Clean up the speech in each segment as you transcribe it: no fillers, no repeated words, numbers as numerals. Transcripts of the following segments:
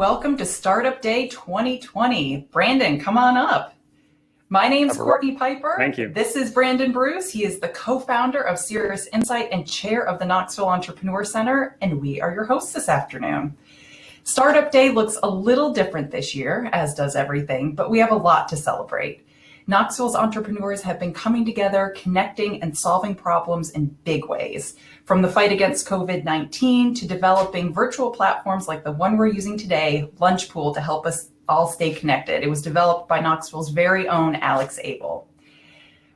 welcome to Startup Day 2020. Brandon, come on up. My name's Courtney Piper. Thank you. This is Brandon Bruce. He is the co-founder of Serious Insight and chair of the Knoxville Entrepreneur Center, and we are your hosts this afternoon. Startup Day looks a little different this year, as does everything, but we have a lot to celebrate. Knoxville's entrepreneurs have been coming together, connecting and solving problems in big ways, from the fight against COVID-19 to developing virtual platforms like the one we're using today, Lunchpool, to help us all stay connected. It was developed by Knoxville's very own Alex Abel.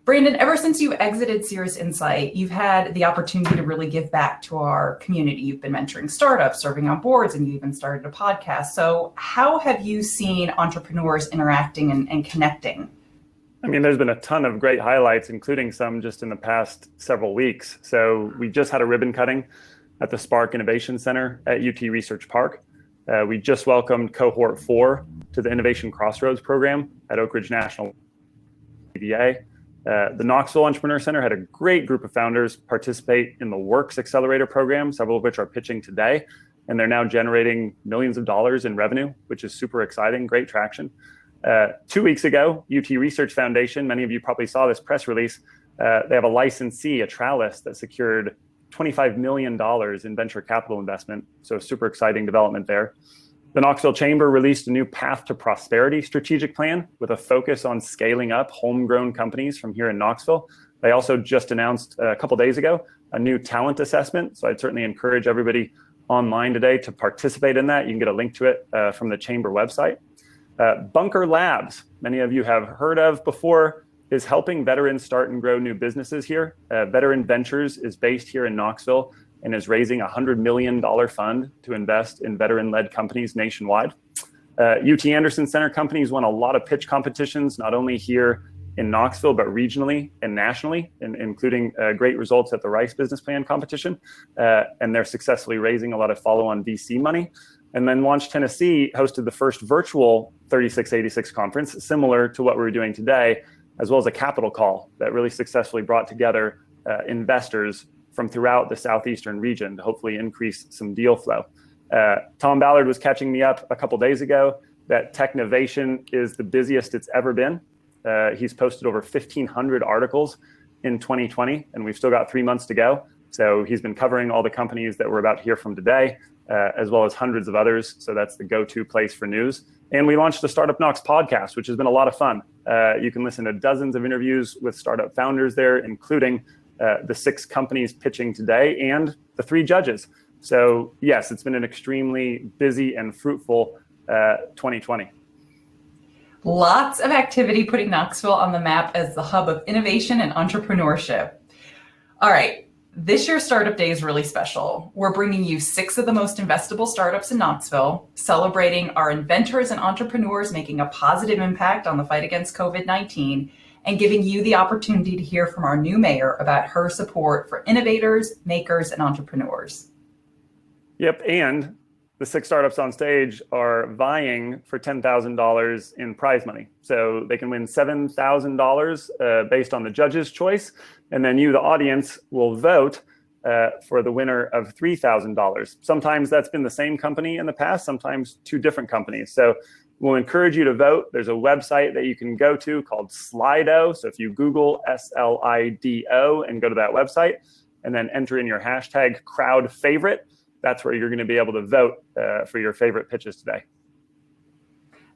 Brandon, ever since you exited Serious Insight, you've had the opportunity to really give back to our community. You've been mentoring startups, serving on boards, and you even started a podcast. So how have you seen entrepreneurs interacting and connecting? I mean, there's been a ton of great highlights, including some just in the past several weeks. So we just had a ribbon cutting at the Spark Innovation Center at UT Research Park. We just welcomed cohort 4 to the Innovation Crossroads program at Oak Ridge National BBA. The Knoxville Entrepreneur Center had a great group of founders participate in the Works Accelerator program, several of which are pitching today, and they're now generating millions of dollars in revenue, which is super exciting, great traction. 2 weeks ago, UT Research Foundation, many of you probably saw this press release, they have a licensee, a Truist, that secured $25 million in venture capital investment. So super exciting development there. The Knoxville Chamber released a new Path to Prosperity strategic plan with a focus on scaling up homegrown companies from here in Knoxville. They also just announced a couple days ago a new talent assessment. So I'd certainly encourage everybody online today to participate in that. You can get a link to it from the Chamber website. Bunker Labs, many of you have heard of before, is helping veterans start and grow new businesses here. Veteran Ventures is based here in Knoxville and is raising a $100 million fund to invest in veteran-led companies nationwide. UT Anderson Center companies won a lot of pitch competitions, not only here in Knoxville, but regionally and nationally, including great results at the Rice Business Plan competition. And they're successfully raising a lot of follow-on VC money. And then Launch Tennessee hosted the first virtual 3686 conference, similar to what we're doing today, as well as a capital call that really successfully brought together investors from throughout the southeastern region to hopefully increase some deal flow. Tom Ballard was catching me up a couple days ago that Technovation is the busiest it's ever been. He's posted over 1,500 articles in 2020, and we've still got 3 months to go. So he's been covering all the companies that we're about to hear from today, as well as hundreds of others. So that's the go-to place for news. And we launched the Startup Knox podcast, which has been a lot of fun. You can listen to dozens of interviews with startup founders there, including the 6 companies pitching today and the 3 judges. So yes, it's been an extremely busy and fruitful 2020. Lots of activity putting Knoxville on the map as the hub of innovation and entrepreneurship. All right. This year's Startup Day is really special. We're bringing you 6 of the most investable startups in Knoxville, celebrating our inventors and entrepreneurs making a positive impact on the fight against COVID-19, and giving you the opportunity to hear from our new mayor about her support for innovators, makers, and entrepreneurs. Yep, and the 6 startups on stage are vying for $10,000 in prize money. So they can win $7,000 based on the judge's choice. And then you, the audience, will vote for the winner of $3,000. Sometimes that's been the same company in the past, sometimes 2 different companies. So we'll encourage you to vote. There's a website that you can go to called Slido. So if you Google SLIDO and go to that website and then enter in your hashtag crowd favorite, that's where you're going to be able to vote for your favorite pitches today.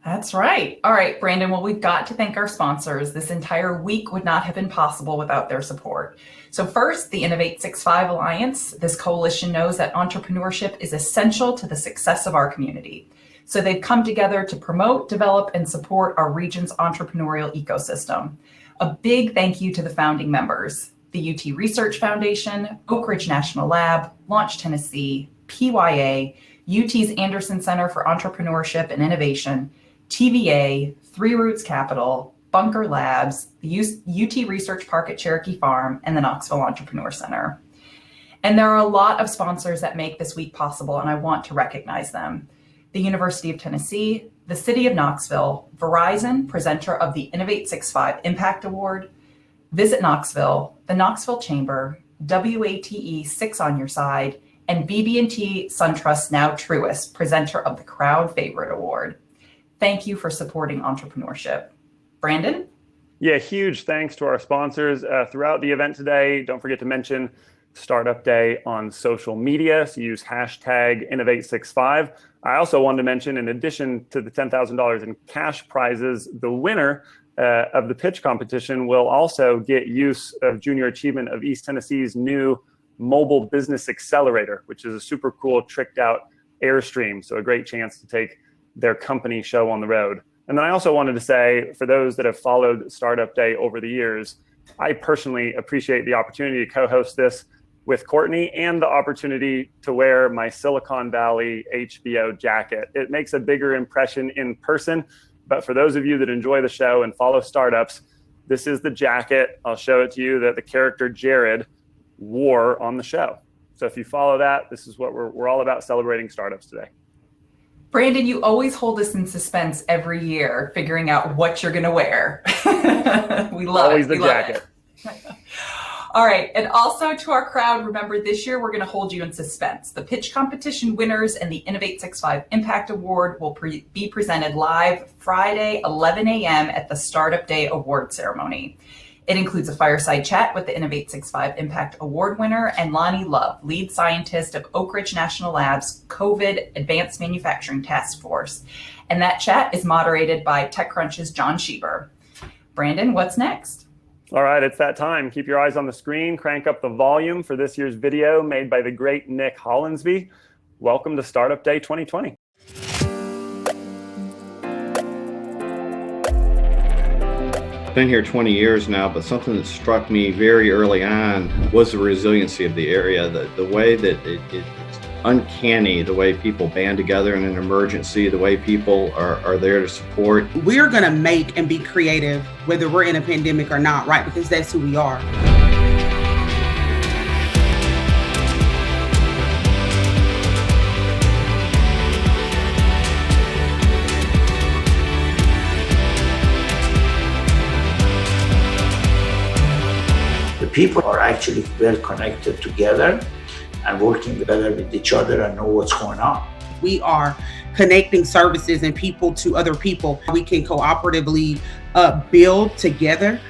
That's right. All right, Brandon, well, we've got to thank our sponsors. This entire week would not have been possible without their support. So first, the Innov865 Alliance. This coalition knows that entrepreneurship is essential to the success of our community. So they've come together to promote, develop, and support our region's entrepreneurial ecosystem. A big thank you to the founding members, the UT Research Foundation, Oak Ridge National Lab, Launch Tennessee, PYA, UT's Anderson Center for Entrepreneurship and Innovation, TVA, Three Roots Capital, Bunker Labs, the UT Research Park at Cherokee Farm, and the Knoxville Entrepreneur Center. And there are a lot of sponsors that make this week possible, and I want to recognize them. The University of Tennessee, the City of Knoxville, Verizon, presenter of the Innov865 Impact Award, Visit Knoxville, the Knoxville Chamber, WATE 6 on Your Side, and BB&T SunTrust, now Truist, presenter of the Crowd Favorite Award. Thank you for supporting entrepreneurship. Brandon? Yeah, huge thanks to our sponsors throughout the event today. Don't forget to mention Startup Day on social media. So use hashtag Innov865. I also wanted to mention, in addition to the $10,000 in cash prizes, the winner of the pitch competition will also get use of Junior Achievement of East Tennessee's new mobile business accelerator, which is a super cool tricked out Airstream. So a great chance to take their company show on the road. And then I also wanted to say, for those that have followed Startup Day over the years, I personally appreciate the opportunity to co-host this with Courtney and the opportunity to wear my Silicon Valley HBO jacket. It makes a bigger impression in person, but for those of you that enjoy the show and follow startups, this is the jacket. I'll show it to you that the character Jared wore on the show. So if you follow that, this is what we're all about, celebrating startups today. Brandon, you always hold us in suspense every year, figuring out what you're going to wear. We love always it. the jacket. All right. And also to our crowd, remember this year we're going to hold you in suspense. The pitch competition winners and the Innov865 Impact Award will be presented live Friday, 11 a.m. at the Startup Day Award Ceremony. It includes a fireside chat with the Innov865 Impact Award winner and Lonnie Love, lead scientist of Oak Ridge National Labs COVID Advanced Manufacturing Task Force. And that chat is moderated by TechCrunch's John Schieber. Brandon, what's next? All right, it's that time. Keep your eyes on the screen. Crank up the volume for this year's video made by the great Nick Hollinsby. Welcome to Startup Day 2020. Been here 20 years now, but something that struck me very early on was the resiliency of the area, the way that it's uncanny, the way people band together in an emergency, the way people are there to support. We're going to make and be creative, whether we're in a pandemic or not, right? Because that's who we are. People are actually well connected together and working better with each other and know what's going on. We are connecting services and people to other people. We can cooperatively build together.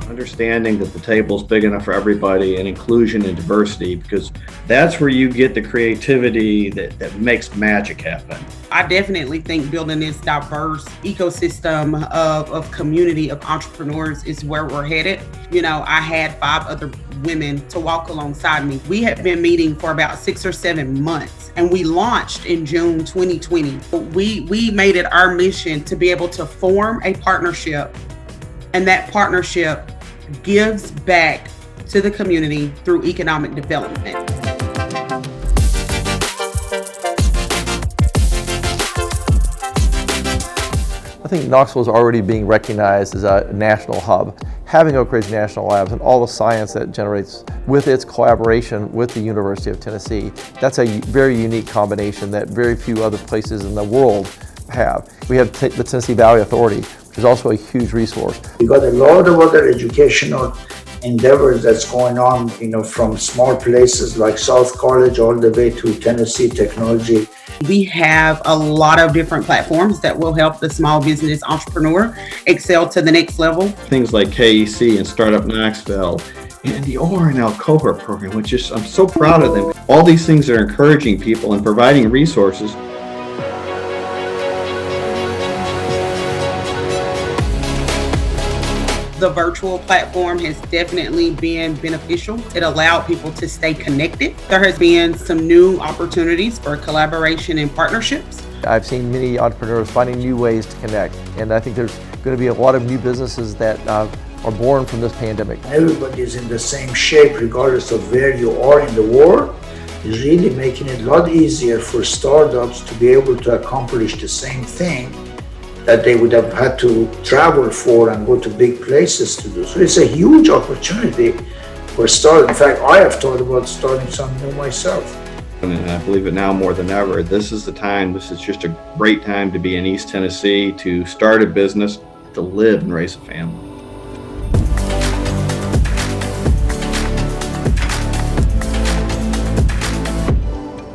Understanding that the table's big enough for everybody, and inclusion and diversity, because that's where you get the creativity that makes magic happen. I definitely think building this diverse ecosystem of community of entrepreneurs is where we're headed. You know, I had 5 other women to walk alongside me. We had been meeting for about 6 or 7 months, and we launched in June 2020. We made it our mission to be able to form a partnership, and that partnership gives back to the community through economic development. I think Knoxville is already being recognized as a national hub. Having Oak Ridge National Labs and all the science that generates with its collaboration with the University of Tennessee, that's a very unique combination that very few other places in the world have. We have the Tennessee Valley Authority, which is also a huge resource. We got a lot of other educational endeavors that's going on, you know, from small places like South College all the way to Tennessee Technology. We have a lot of different platforms that will help the small business entrepreneur excel to the next level. Things like KEC and Startup Knoxville and the ORNL cohort program, which is, I'm so proud of them. All these things are encouraging people and providing resources. The virtual platform has definitely been beneficial. It allowed people to stay connected. There has been some new opportunities for collaboration and partnerships. I've seen many entrepreneurs finding new ways to connect, and I think there's going to be a lot of new businesses that are born from this pandemic. Everybody is in the same shape regardless of where you are in the world. It's really making it a lot easier for startups to be able to accomplish the same thing that they would have had to travel for and go to big places to do. So it's a huge opportunity for startups. In fact, I have thought about starting something new myself. And I believe it now more than ever. This is the time, this is just a great time to be in East Tennessee, to start a business. to live and raise a family.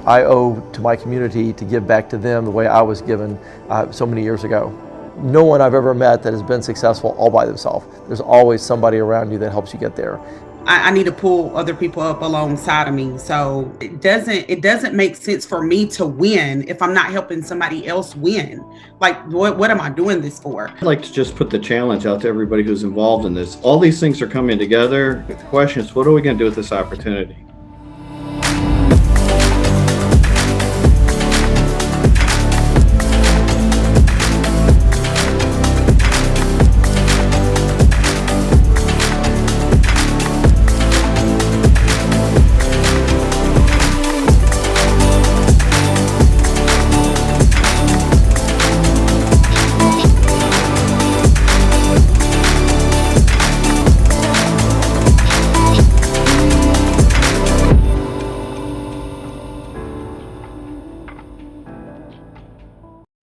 I owe to my community to give back to them the way I was given so many years ago. No one I've ever met that has been successful all by themselves. There's always somebody around you that helps you get there. I need to pull other people up alongside of me. So it doesn't make sense for me to win if I'm not helping somebody else win. Like, what am I doing this for? I'd like to just put the challenge out to everybody who's involved in this. All these things are coming together. The question is, what are we going to do with this opportunity?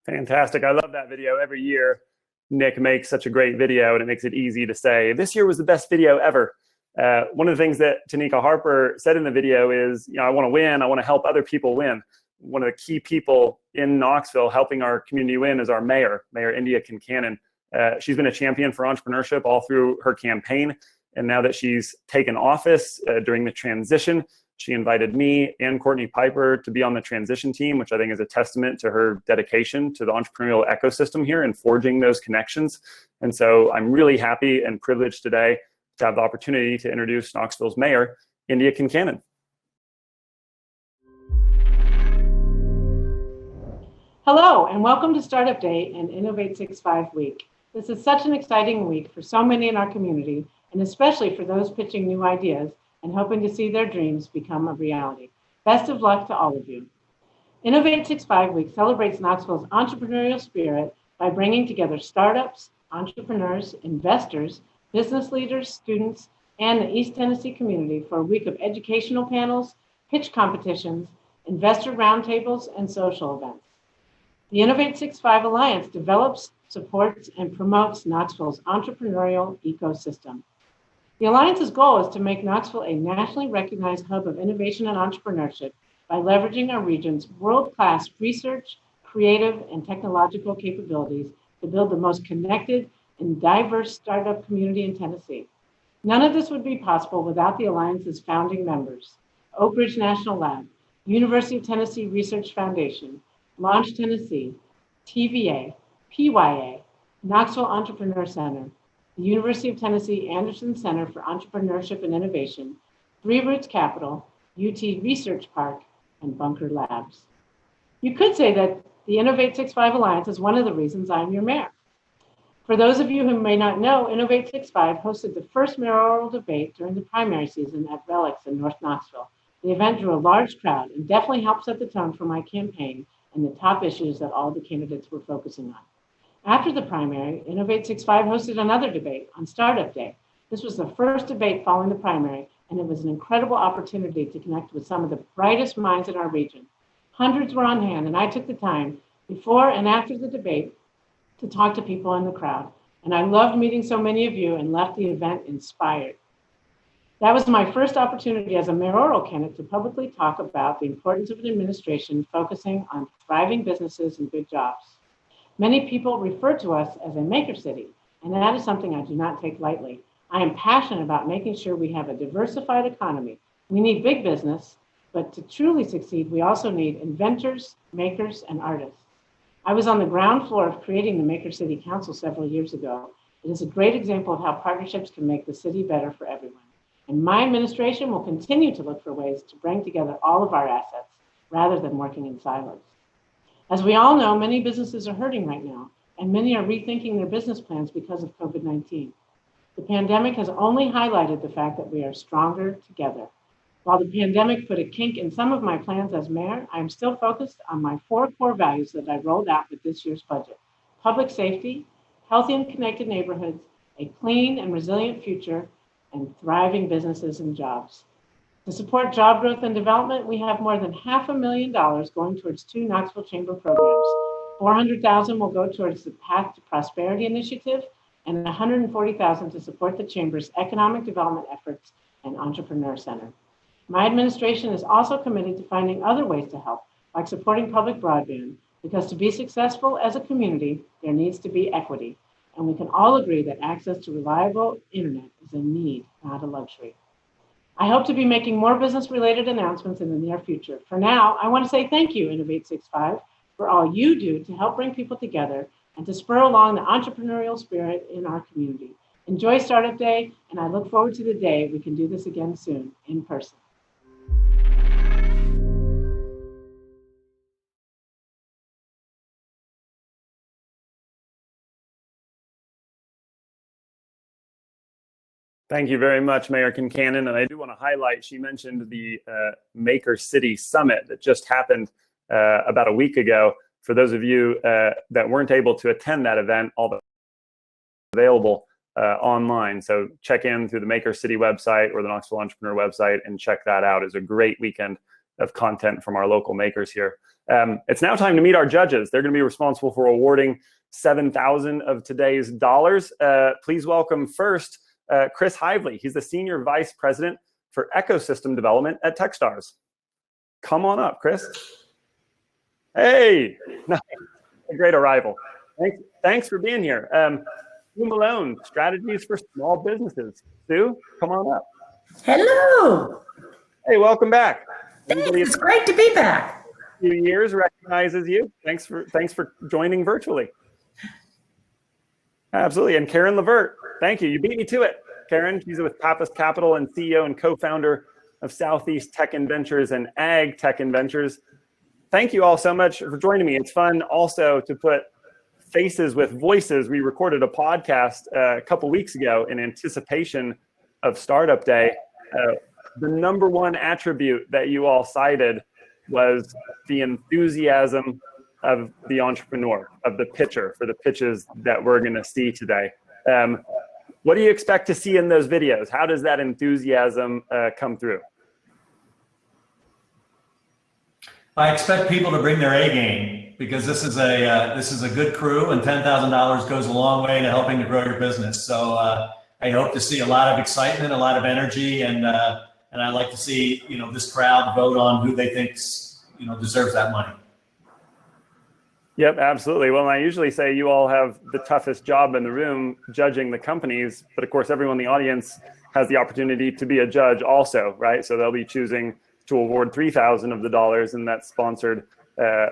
Fantastic. I love that video. Every year, Nick makes such a great video, and it makes it easy to say, this year was the best video ever. One of the things that Tanika Harper said in the video is, I want to win. I want to help other people win. One of the key people in Knoxville helping our community win is our mayor, Mayor India Kincannon. She's been a champion for entrepreneurship all through her campaign. And now that she's taken office during the transition, she invited me and Courtney Piper to be on the transition team, which I think is a testament to her dedication to the entrepreneurial ecosystem here and forging those connections. And so I'm really happy and privileged today to have the opportunity to introduce Knoxville's mayor, India Kincannon. Hello, and welcome to Startup Day and Innov865 Week. This is such an exciting week for so many in our community, and especially for those pitching new ideas and hoping to see their dreams become a reality. Best of luck to all of you. Innov865 Week celebrates Knoxville's entrepreneurial spirit by bringing together startups, entrepreneurs, investors, business leaders, students, and the East Tennessee community for a week of educational panels, pitch competitions, investor roundtables, and social events. The Innov865 Alliance develops, supports, and promotes Knoxville's entrepreneurial ecosystem. The Alliance's goal is to make Knoxville a nationally recognized hub of innovation and entrepreneurship by leveraging our region's world-class research, creative, and technological capabilities to build the most connected and diverse startup community in Tennessee. None of this would be possible without the Alliance's founding members: Oak Ridge National Lab, University of Tennessee Research Foundation, Launch Tennessee, TVA, PYA, Knoxville Entrepreneur Center, the University of Tennessee Anderson Center for Entrepreneurship and Innovation, Three Roots Capital, UT Research Park, and Bunker Labs. You could say that the Innov865 Alliance is one of the reasons I'm your mayor. For those of you who may not know, Innov865 hosted the first mayoral debate during the primary season at Relics in North Knoxville. The event drew a large crowd and definitely helped set the tone for my campaign and the top issues that all the candidates were focusing on. After the primary, Innov865 hosted another debate on Startup Day. This was the first debate following the primary, and it was an incredible opportunity to connect with some of the brightest minds in our region. Hundreds were on hand, and I took the time before and after the debate to talk to people in the crowd. And I loved meeting so many of you and left the event inspired. That was my first opportunity as a mayoral candidate to publicly talk about the importance of an administration focusing on thriving businesses and good jobs. Many people refer to us as a maker city, and that is something I do not take lightly. I am passionate about making sure we have a diversified economy. We need big business, but to truly succeed, we also need inventors, makers, and artists. I was on the ground floor of creating the Maker City Council several years ago. It is a great example of how partnerships can make the city better for everyone. And my administration will continue to look for ways to bring together all of our assets rather than working in silos. As we all know, many businesses are hurting right now, and many are rethinking their business plans because of COVID-19. The pandemic has only highlighted the fact that we are stronger together. While the pandemic put a kink in some of my plans as mayor, I am still focused on my 4 core values that I rolled out with this year's budget: public safety, healthy and connected neighborhoods, a clean and resilient future, and thriving businesses and jobs. To support job growth and development, we have more than $500,000 going towards 2 Knoxville Chamber programs. $400,000 will go towards the Path to Prosperity initiative, and $140,000 to support the Chamber's economic development efforts and Entrepreneur Center. My administration is also committed to finding other ways to help, like supporting public broadband, because to be successful as a community, there needs to be equity. And we can all agree that access to reliable internet is a need, not a luxury. I hope to be making more business-related announcements in the near future. For now, I want to say thank you, Innov865, for all you do to help bring people together and to spur along the entrepreneurial spirit in our community. Enjoy Startup Day, and I look forward to the day we can do this again soon, in person. Thank you very much, Mayor Kincannon. And I do want to highlight, she mentioned the Maker City Summit that just happened about a week ago. For those of you that weren't able to attend that event, all the available online. So check in through the Maker City website or the Knoxville Entrepreneur website and check that out. It's a great weekend of content from our local makers here. It's now time to meet our judges. They're going to be responsible for awarding 7,000 of today's dollars. Please welcome first Chris Hively. He's the Senior Vice President for Ecosystem Development at Techstars. Come on up, Chris. Hey, a great arrival. Thanks for being here. Sue Malone, Strategies for Small Businesses. Sue, come on up. Hello. Hey, welcome back. Thanks. It's great to be back. A few years recognizes you. Thanks for joining virtually. Absolutely. And Karen Levert, thank you. You beat me to it. Karen, she's with Pappas Capital and CEO and co-founder of Southeast Tech Inventors and Ag Tech Inventors. Thank you all so much for joining me. It's fun also to put faces with voices. We recorded a podcast a couple weeks ago in anticipation of Startup Day. The number one attribute that you all cited was the enthusiasm of the entrepreneur, of the pitcher, for the pitches that we're going to see today. What do you expect to see in those videos? How does that enthusiasm come through? I expect people to bring their A game, because this is a good crew, and $10,000 goes a long way to helping to grow your business. So I hope to see a lot of excitement, a lot of energy, and I'd like to see this crowd vote on who they think deserves that money. Yep, absolutely. Well, I usually say you all have the toughest job in the room judging the companies, but of course everyone in the audience has the opportunity to be a judge also, right? So they'll be choosing to award 3,000 of the dollars, and that's sponsored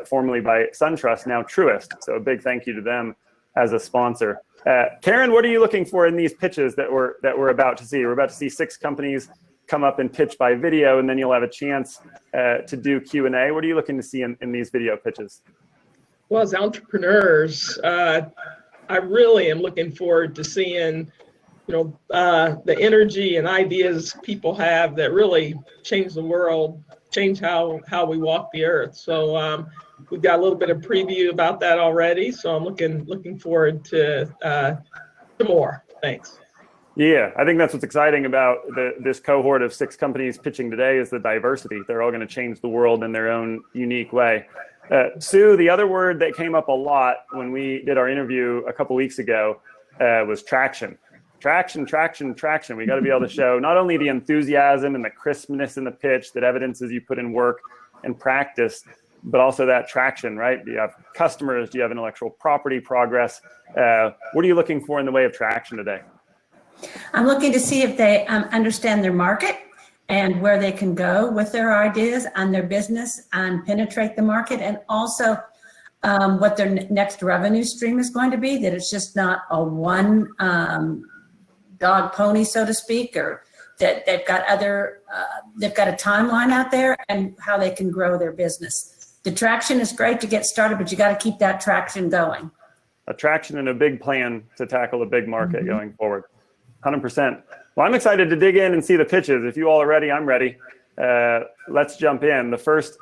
formerly by SunTrust, now Truist. So a big thank you to them as a sponsor. Karen, what are you looking for in these pitches that we're about to see? We're about to see 6 companies come up and pitch by video, and then you'll have a chance to do Q&A. What are you looking to see in these video pitches? Well, as entrepreneurs, I really am looking forward to seeing, the energy and ideas people have that really change the world, change how we walk the earth. So we've got a little bit of preview about that already. So I'm looking forward to more. Thanks. Yeah, I think that's what's exciting about this cohort of 6 companies pitching today is the diversity. They're all going to change the world in their own unique way. Sue, the other word that came up a lot when we did our interview a couple weeks ago was traction. Traction. We got to be able to show not only the enthusiasm and the crispness in the pitch that evidences you put in work and practice, but also that traction, right? Do you have customers? Do you have intellectual property progress? What are you looking for in the way of traction today? I'm looking to see if they understand their market and where they can go with their ideas and their business and penetrate the market, and also what their next revenue stream is going to be, that it's just not a one dog pony, so to speak, or that they've got a timeline out there and how they can grow their business. The traction is great to get started, but you got to keep that traction going. A traction and a big plan to tackle a big market going forward. 100%. Well, I'm excited to dig in and see the pitches. If you all are ready, I'm ready. Let's jump in. The first,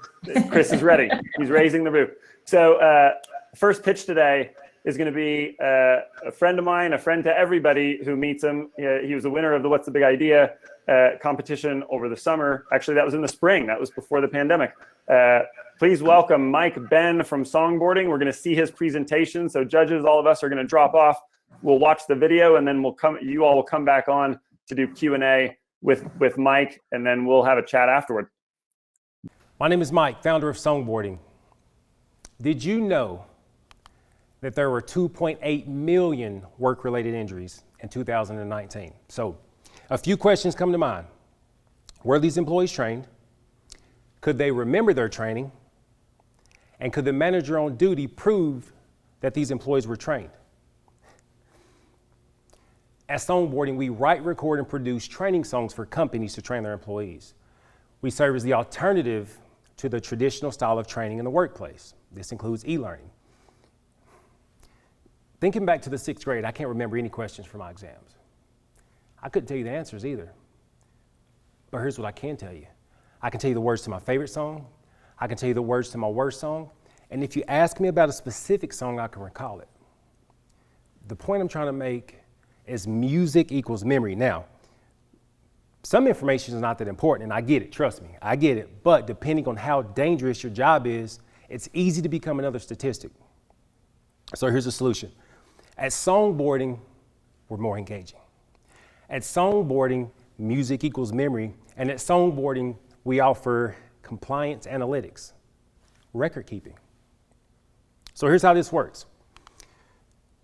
Chris is ready. He's raising the roof. So first pitch today is going to be a friend of mine, a friend to everybody who meets him. He was the winner of the What's the Big Idea competition over the summer. Actually, that was in the spring. That was before the pandemic. Please welcome Mike Ben from Songboarding. We're going to see his presentation. So judges, all of us are going to drop off. We'll watch the video, and then you all will come back on to do Q&A with Mike, and then we'll have a chat afterward. My name is Mike, founder of Songboarding. Did you know that there were 2.8 million work-related injuries in 2019? So a few questions come to mind. Were these employees trained? Could they remember their training? And could the manager on duty prove that these employees were trained? At Songboarding, we write, record, and produce training songs for companies to train their employees. We serve as the alternative to the traditional style of training in the workplace. This includes e-learning. Thinking back to the 6th grade, I can't remember any questions for my exams. I couldn't tell you the answers either. But here's what I can tell you. I can tell you the words to my favorite song. I can tell you the words to my worst song. And if you ask me about a specific song, I can recall it. The point I'm trying to make is music equals memory. Now, some information is not that important, and I get it, trust me, I get it. But depending on how dangerous your job is, it's easy to become another statistic. So here's the solution. At Songboarding, we're more engaging. At Songboarding, music equals memory. And at Songboarding, we offer compliance analytics, record keeping. So here's how this works.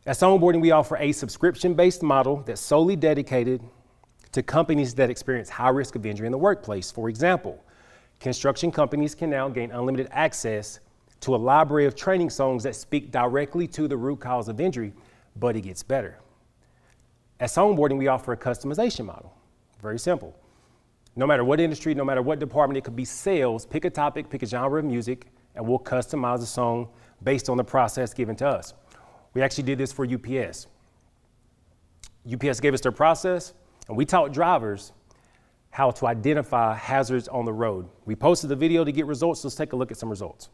At Songboarding, we offer a subscription-based model that's solely dedicated to companies that experience high risk of injury in the workplace. For example, construction companies can now gain unlimited access to a library of training songs that speak directly to the root cause of injury, but it gets better. At Songboarding, we offer a customization model. Very simple. No matter what industry, no matter what department, it could be sales, pick a topic, pick a genre of music, and we'll customize a song based on the process given to us. We actually did this for UPS. UPS gave us their process, and we taught drivers how to identify hazards on the road. We posted the video to get results. Let's take a look at some results.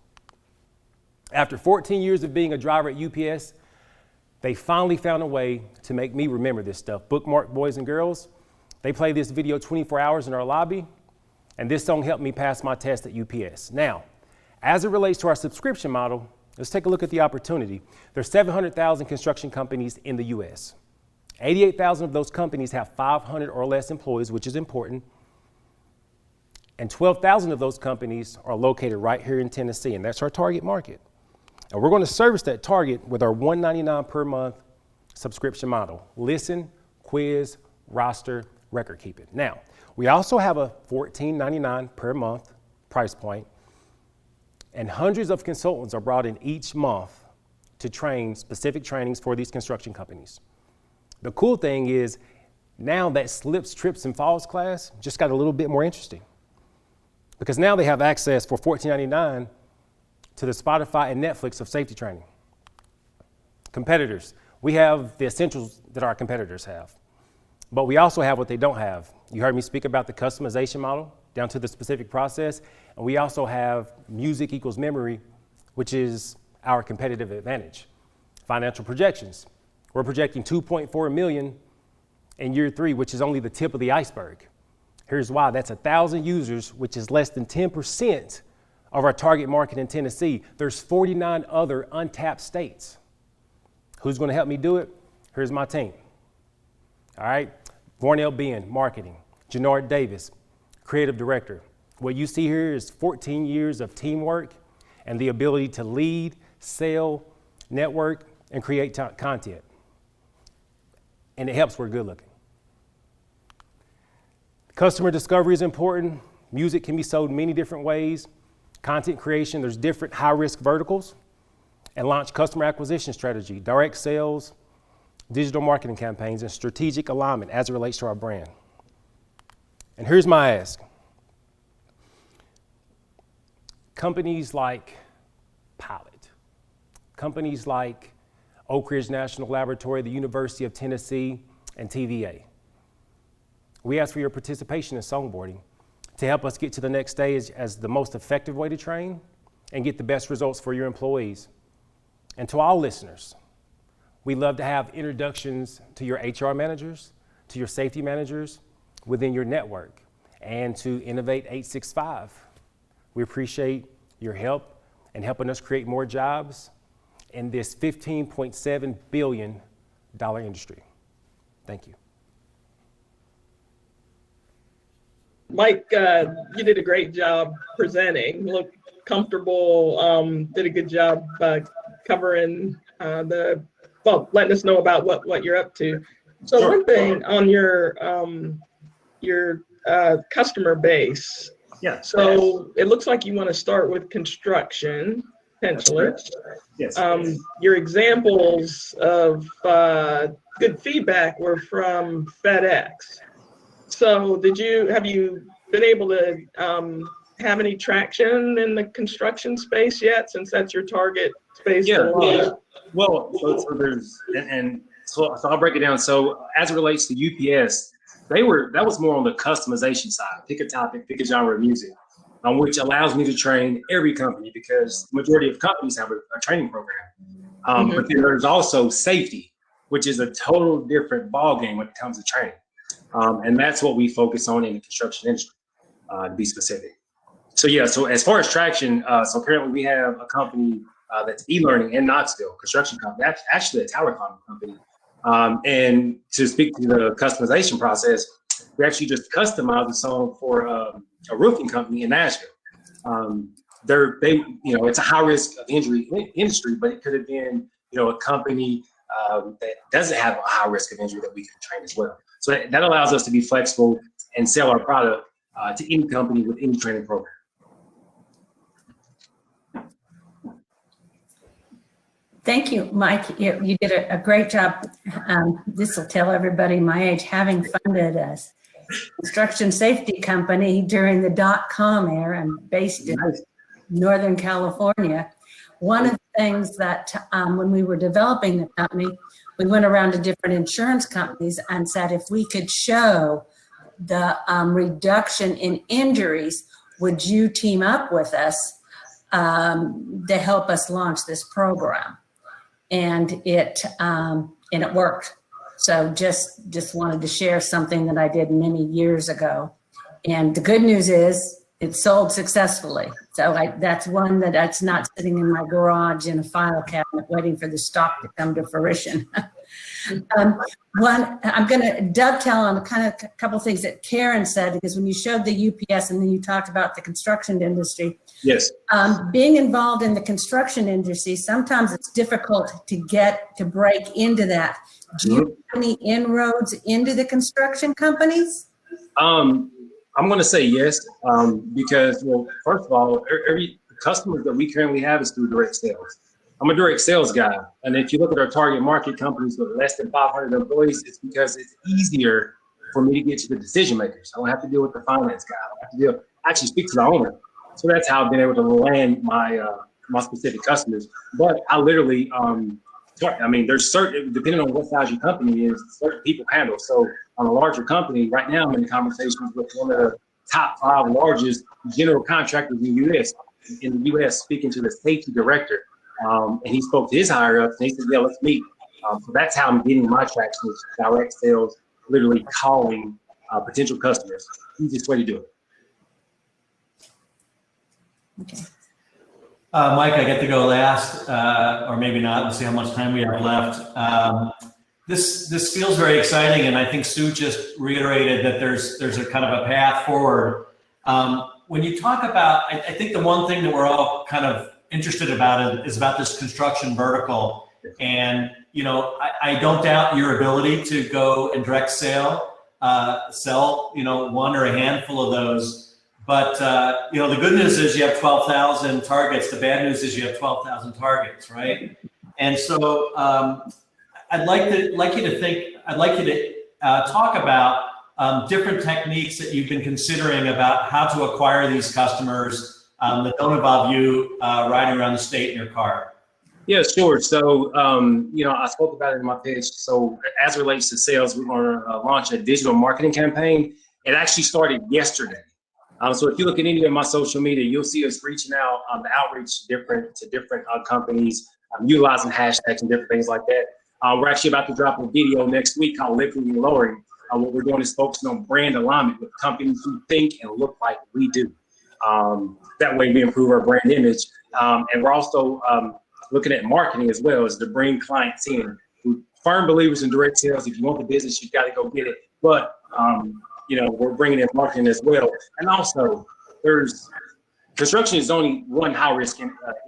After 14 years of being a driver at UPS, they finally found a way to make me remember this stuff. Bookmark, boys and girls. They play this video 24 hours in our lobby, and this song helped me pass my test at UPS. Now, as it relates to our subscription model, let's take a look at the opportunity. There's 700,000 construction companies in the US. 88,000 of those companies have 500 or less employees, which is important. And 12,000 of those companies are located right here in Tennessee, and that's our target market. And we're going to service that target with our $199 per month subscription model. Listen, quiz, roster, record keeping. Now, we also have a $14.99 per month price point, and hundreds of consultants are brought in each month to train specific trainings for these construction companies. The cool thing is now that slips, trips, and falls class just got a little bit more interesting, because now they have access for $14.99 to the Spotify and Netflix of safety training. Competitors, we have the essentials that our competitors have, but we also have what they don't have. You heard me speak about the customization model down to the specific process, and we also have music equals memory, which is our competitive advantage. Financial projections. We're projecting 2.4 million in year 3, which is only the tip of the iceberg. Here's why. That's 1,000 users, which is less than 10% of our target market in Tennessee. There's 49 other untapped states. Who's going to help me do it? Here's my team. All right. Vornell Ben, marketing. Jannard Davis, creative director. What you see here is 14 years of teamwork and the ability to lead, sell, network, and create content. And it helps we're good looking. Customer discovery is important. Music can be sold in many different ways. Content creation, there's different high-risk verticals. And launch customer acquisition strategy, direct sales, digital marketing campaigns, and strategic alignment as it relates to our brand. And here's my ask. Companies like Pilot, companies like Oak Ridge National Laboratory, the University of Tennessee, and TVA. We ask for your participation in Songboarding to help us get to the next stage as the most effective way to train and get the best results for your employees. And to all listeners, we love to have introductions to your HR managers, to your safety managers within your network, and to Innov865. We appreciate your help in helping us create more jobs in this $15.7 billion dollar industry. Thank you. Mike, you did a great job presenting. Look comfortable. Did a good job covering letting us know about what you're up to. So Sure. one thing on your customer base. Yeah. So it looks like you want to start with construction, potentially. Yes. Your examples of good feedback were from FedEx. So have you been able to have any traction in the construction space yet, since that's your target space? Yeah. Well, so there's so I'll break it down. So as it relates to UPS, that was more on the customization side. Pick a topic, pick a genre of music, which allows me to train every company, because the majority of companies have a training program. But then there's also safety, which is a total different ballgame when it comes to training. And that's what we focus on in the construction industry, to be specific. So yeah, so as far as traction, so currently we have a company that's e-learning in Knoxville, construction company. That's actually a tower company. And to speak to the customization process, we actually just customized a song for a roofing company in Nashville. It's a high risk of injury industry, but it could have been, a company that doesn't have a high risk of injury that we can train as well. So that allows us to be flexible and sell our product to any company with any training program. Thank you, Mike. You did a great job. This will tell everybody my age, having funded a construction safety company during the .com era and based in Northern California. One of the things that when we were developing the company, we went around to different insurance companies and said, if we could show the reduction in injuries, would you team up with us to help us launch this program? And it worked. So just wanted to share something that I did many years ago. And the good news is it sold successfully. So that's one that's not sitting in my garage in a file cabinet waiting for the stock to come to fruition. I'm going to dovetail on a couple things that Karen said, because when you showed the UPS and then you talked about the construction industry. Yes. Being involved in the construction industry, sometimes it's difficult to break into that. Do you have any inroads into the construction companies? I'm going to say yes, because, well, first of all, every customer that we currently have is through direct sales. I'm a direct sales guy. And if you look at our target market companies with less than 500 employees, it's because it's easier for me to get to the decision makers. I don't have to deal with the finance guy. I don't have to actually speak to the owner. So that's how I've been able to land my specific customers. But I literally, there's certain, depending on what size your company is, certain people handle. So on a larger company, right now I'm in conversations with one of the top 5 largest general contractors in the US, speaking to the safety director. And he spoke to his higher ups and he said, yeah, let's meet. So that's how I'm getting my traction, with direct sales, literally calling potential customers. Easiest way to do it. Okay. Mike, I get to go last, or maybe not. Let's see how much time we have left. This feels very exciting, and I think Sue just reiterated that there's a kind of a path forward. When you talk about, I think the one thing that we're all kind of interested about is about this construction vertical, and I don't doubt your ability to go and direct sell one or a handful of those. But the good news is you have 12,000 targets. The bad news is you have 12,000 targets, right? And so I'd like you to talk about different techniques that you've been considering about how to acquire these customers that don't involve you riding around the state in your car. Yeah, sure. So, I spoke about it in my pitch. So as it relates to sales, we're going to launch a digital marketing campaign. It actually started yesterday. So if you look at any of my social media, you'll see us reaching out on the outreach to different companies, utilizing hashtags and different things like that. We're actually about to drop a video next week called Lifting and Lowering. What we're doing is focusing on brand alignment with companies who think and look like we do. That way we improve our brand image. And we're also looking at marketing as well, as to bring clients in who firm believers in direct sales. If you want the business, you got to go get it. But, we're bringing in marketing as well. And also, construction is only one high-risk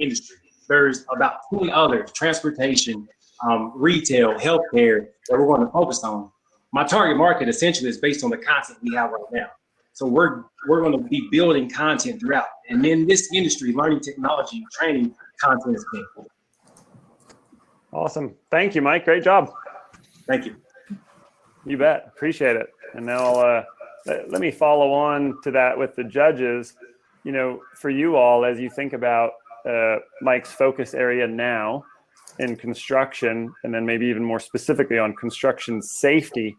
industry. There's about 20 others, transportation, retail, healthcare, that we're going to focus on. My target market essentially is based on the content we have right now. So we're going to be building content throughout. And in this industry, learning technology, training, content is king. Awesome. Thank you, Mike. Great job. Thank you. You bet. Appreciate it. And now let me follow on to that with the judges. For you all, as you think about Mike's focus area now in construction, and then maybe even more specifically on construction safety,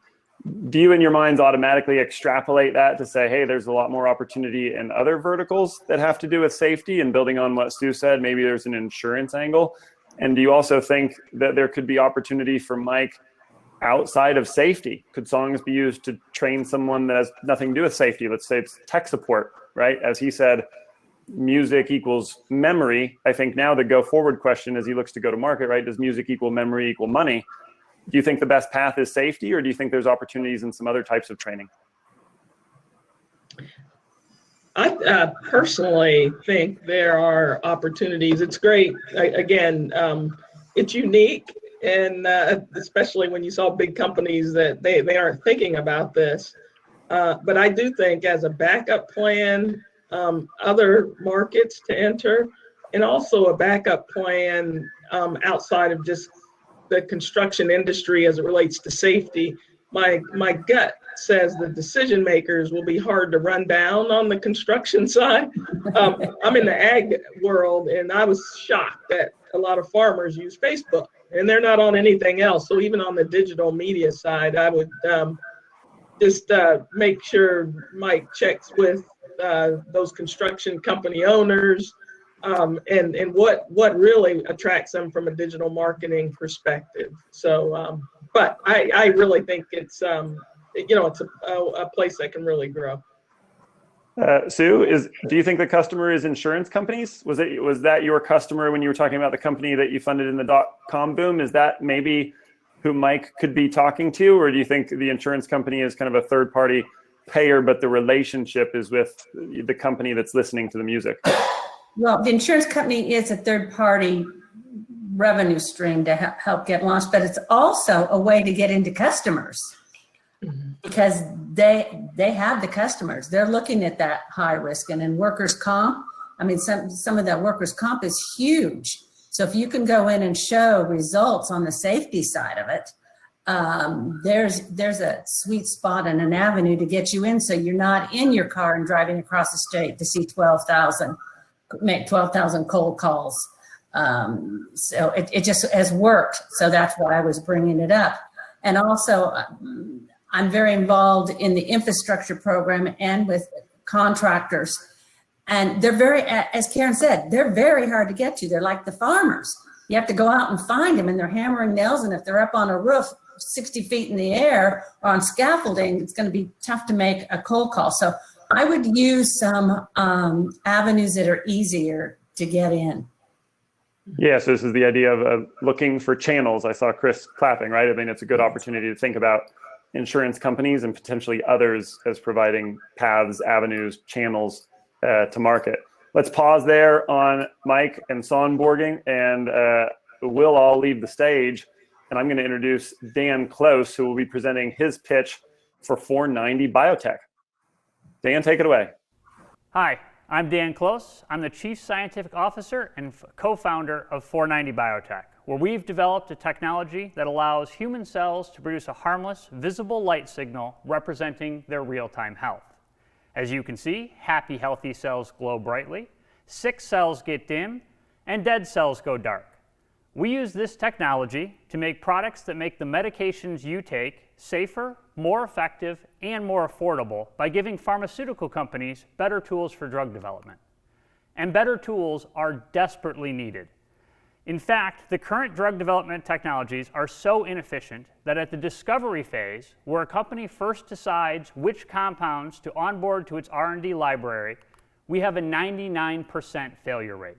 do you in your minds automatically extrapolate that to say, hey, there's a lot more opportunity in other verticals that have to do with safety? And building on what Stu said, maybe there's an insurance angle. And do you also think that there could be opportunity for Mike outside of safety? Could songs be used to train someone that has nothing to do with safety? Let's say it's tech support, right? As he said, music equals memory. I think now the go forward question as he looks to go to market, right? Does music equal memory equal money? Do you think the best path is safety, or do you think there's opportunities in some other types of training? I personally think there are opportunities. It's great. Again, it's unique, and especially when you saw big companies that they aren't thinking about this. But I do think as a backup plan, other markets to enter, and also a backup plan outside of just the construction industry as it relates to safety. My gut says the decision makers will be hard to run down on the construction side. I'm in the ag world, and I was shocked that a lot of farmers use Facebook, and they're not on anything else. So even on the digital media side, I would just make sure Mike checks with those construction company owners and what really attracts them from a digital marketing perspective. So, but I really think it's it's a place that can really grow. Sue, do you think the customer is insurance companies? Was that your customer when you were talking about the company that you funded in the .com boom? Is that maybe who Mike could be talking to, or do you think the insurance company is kind of a third party payer, but the relationship is with the company that's listening to the music? Well, the insurance company is a third party revenue stream to help get launched, but it's also a way to get into customers because they have the customers. They're looking at that high risk, and in workers' comp, I mean, some of that workers' comp is huge. So if you can go in and show results on the safety side of it, there's a sweet spot and an avenue to get you in, so you're not in your car and driving across the state to see 12,000 cold calls. So it just has worked. So that's why I was bringing it up. And also, I'm very involved in the infrastructure program and with contractors. And they're very, as Karen said, they're very hard to get to. They're like the farmers. You have to go out and find them, and they're hammering nails. And if they're up on a roof 60 feet in the air or on scaffolding, it's going to be tough to make a cold call. So I would use some avenues that are easier to get in. Yeah, so this is the idea of looking for channels. I saw Chris clapping, right? I mean, it's a good opportunity to think about insurance companies and potentially others as providing paths, avenues, channels to market. Let's pause there on Mike and songbird, and we'll all leave the stage. And I'm going to introduce Dan Close, who will be presenting his pitch for 490 Biotech. Dan, take it away. Hi, I'm Dan Close. I'm the Chief Scientific Officer and co-founder of 490 Biotech, where we've developed a technology that allows human cells to produce a harmless, visible light signal representing their real-time health. As you can see, happy, healthy cells glow brightly, sick cells get dim, and dead cells go dark. We use this technology to make products that make the medications you take safer, more effective, and more affordable by giving pharmaceutical companies better tools for drug development. And better tools are desperately needed. In fact, the current drug development technologies are so inefficient that at the discovery phase, where a company first decides which compounds to onboard to its R&D library, we have a 99% failure rate.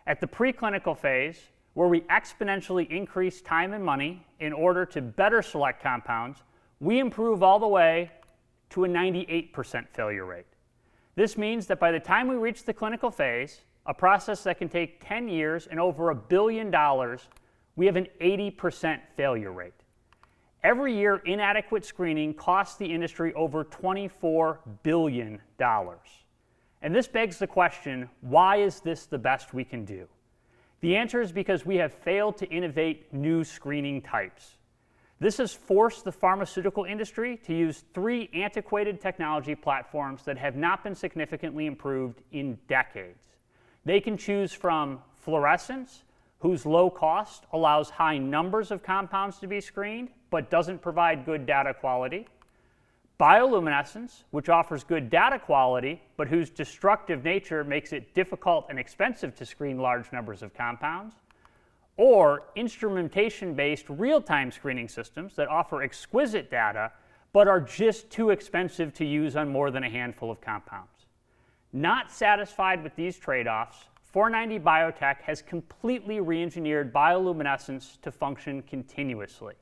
At the preclinical phase, where we exponentially increase time and money in order to better select compounds, we improve all the way to a 98% failure rate. This means that by the time we reach the clinical phase, a process that can take 10 years and over $1 billion, we have an 80% failure rate. Every year, inadequate screening costs the industry over $24 billion. And this begs the question, why is this the best we can do? The answer is because we have failed to innovate new screening types. This has forced the pharmaceutical industry to use 3 antiquated technology platforms that have not been significantly improved in decades. They can choose from fluorescence, whose low cost allows high numbers of compounds to be screened, but doesn't provide good data quality. Bioluminescence, which offers good data quality, but whose destructive nature makes it difficult and expensive to screen large numbers of compounds. Or instrumentation-based real-time screening systems that offer exquisite data, but are just too expensive to use on more than a handful of compounds. Not satisfied with these trade-offs, 490 Biotech has completely re-engineered bioluminescence to function continuously.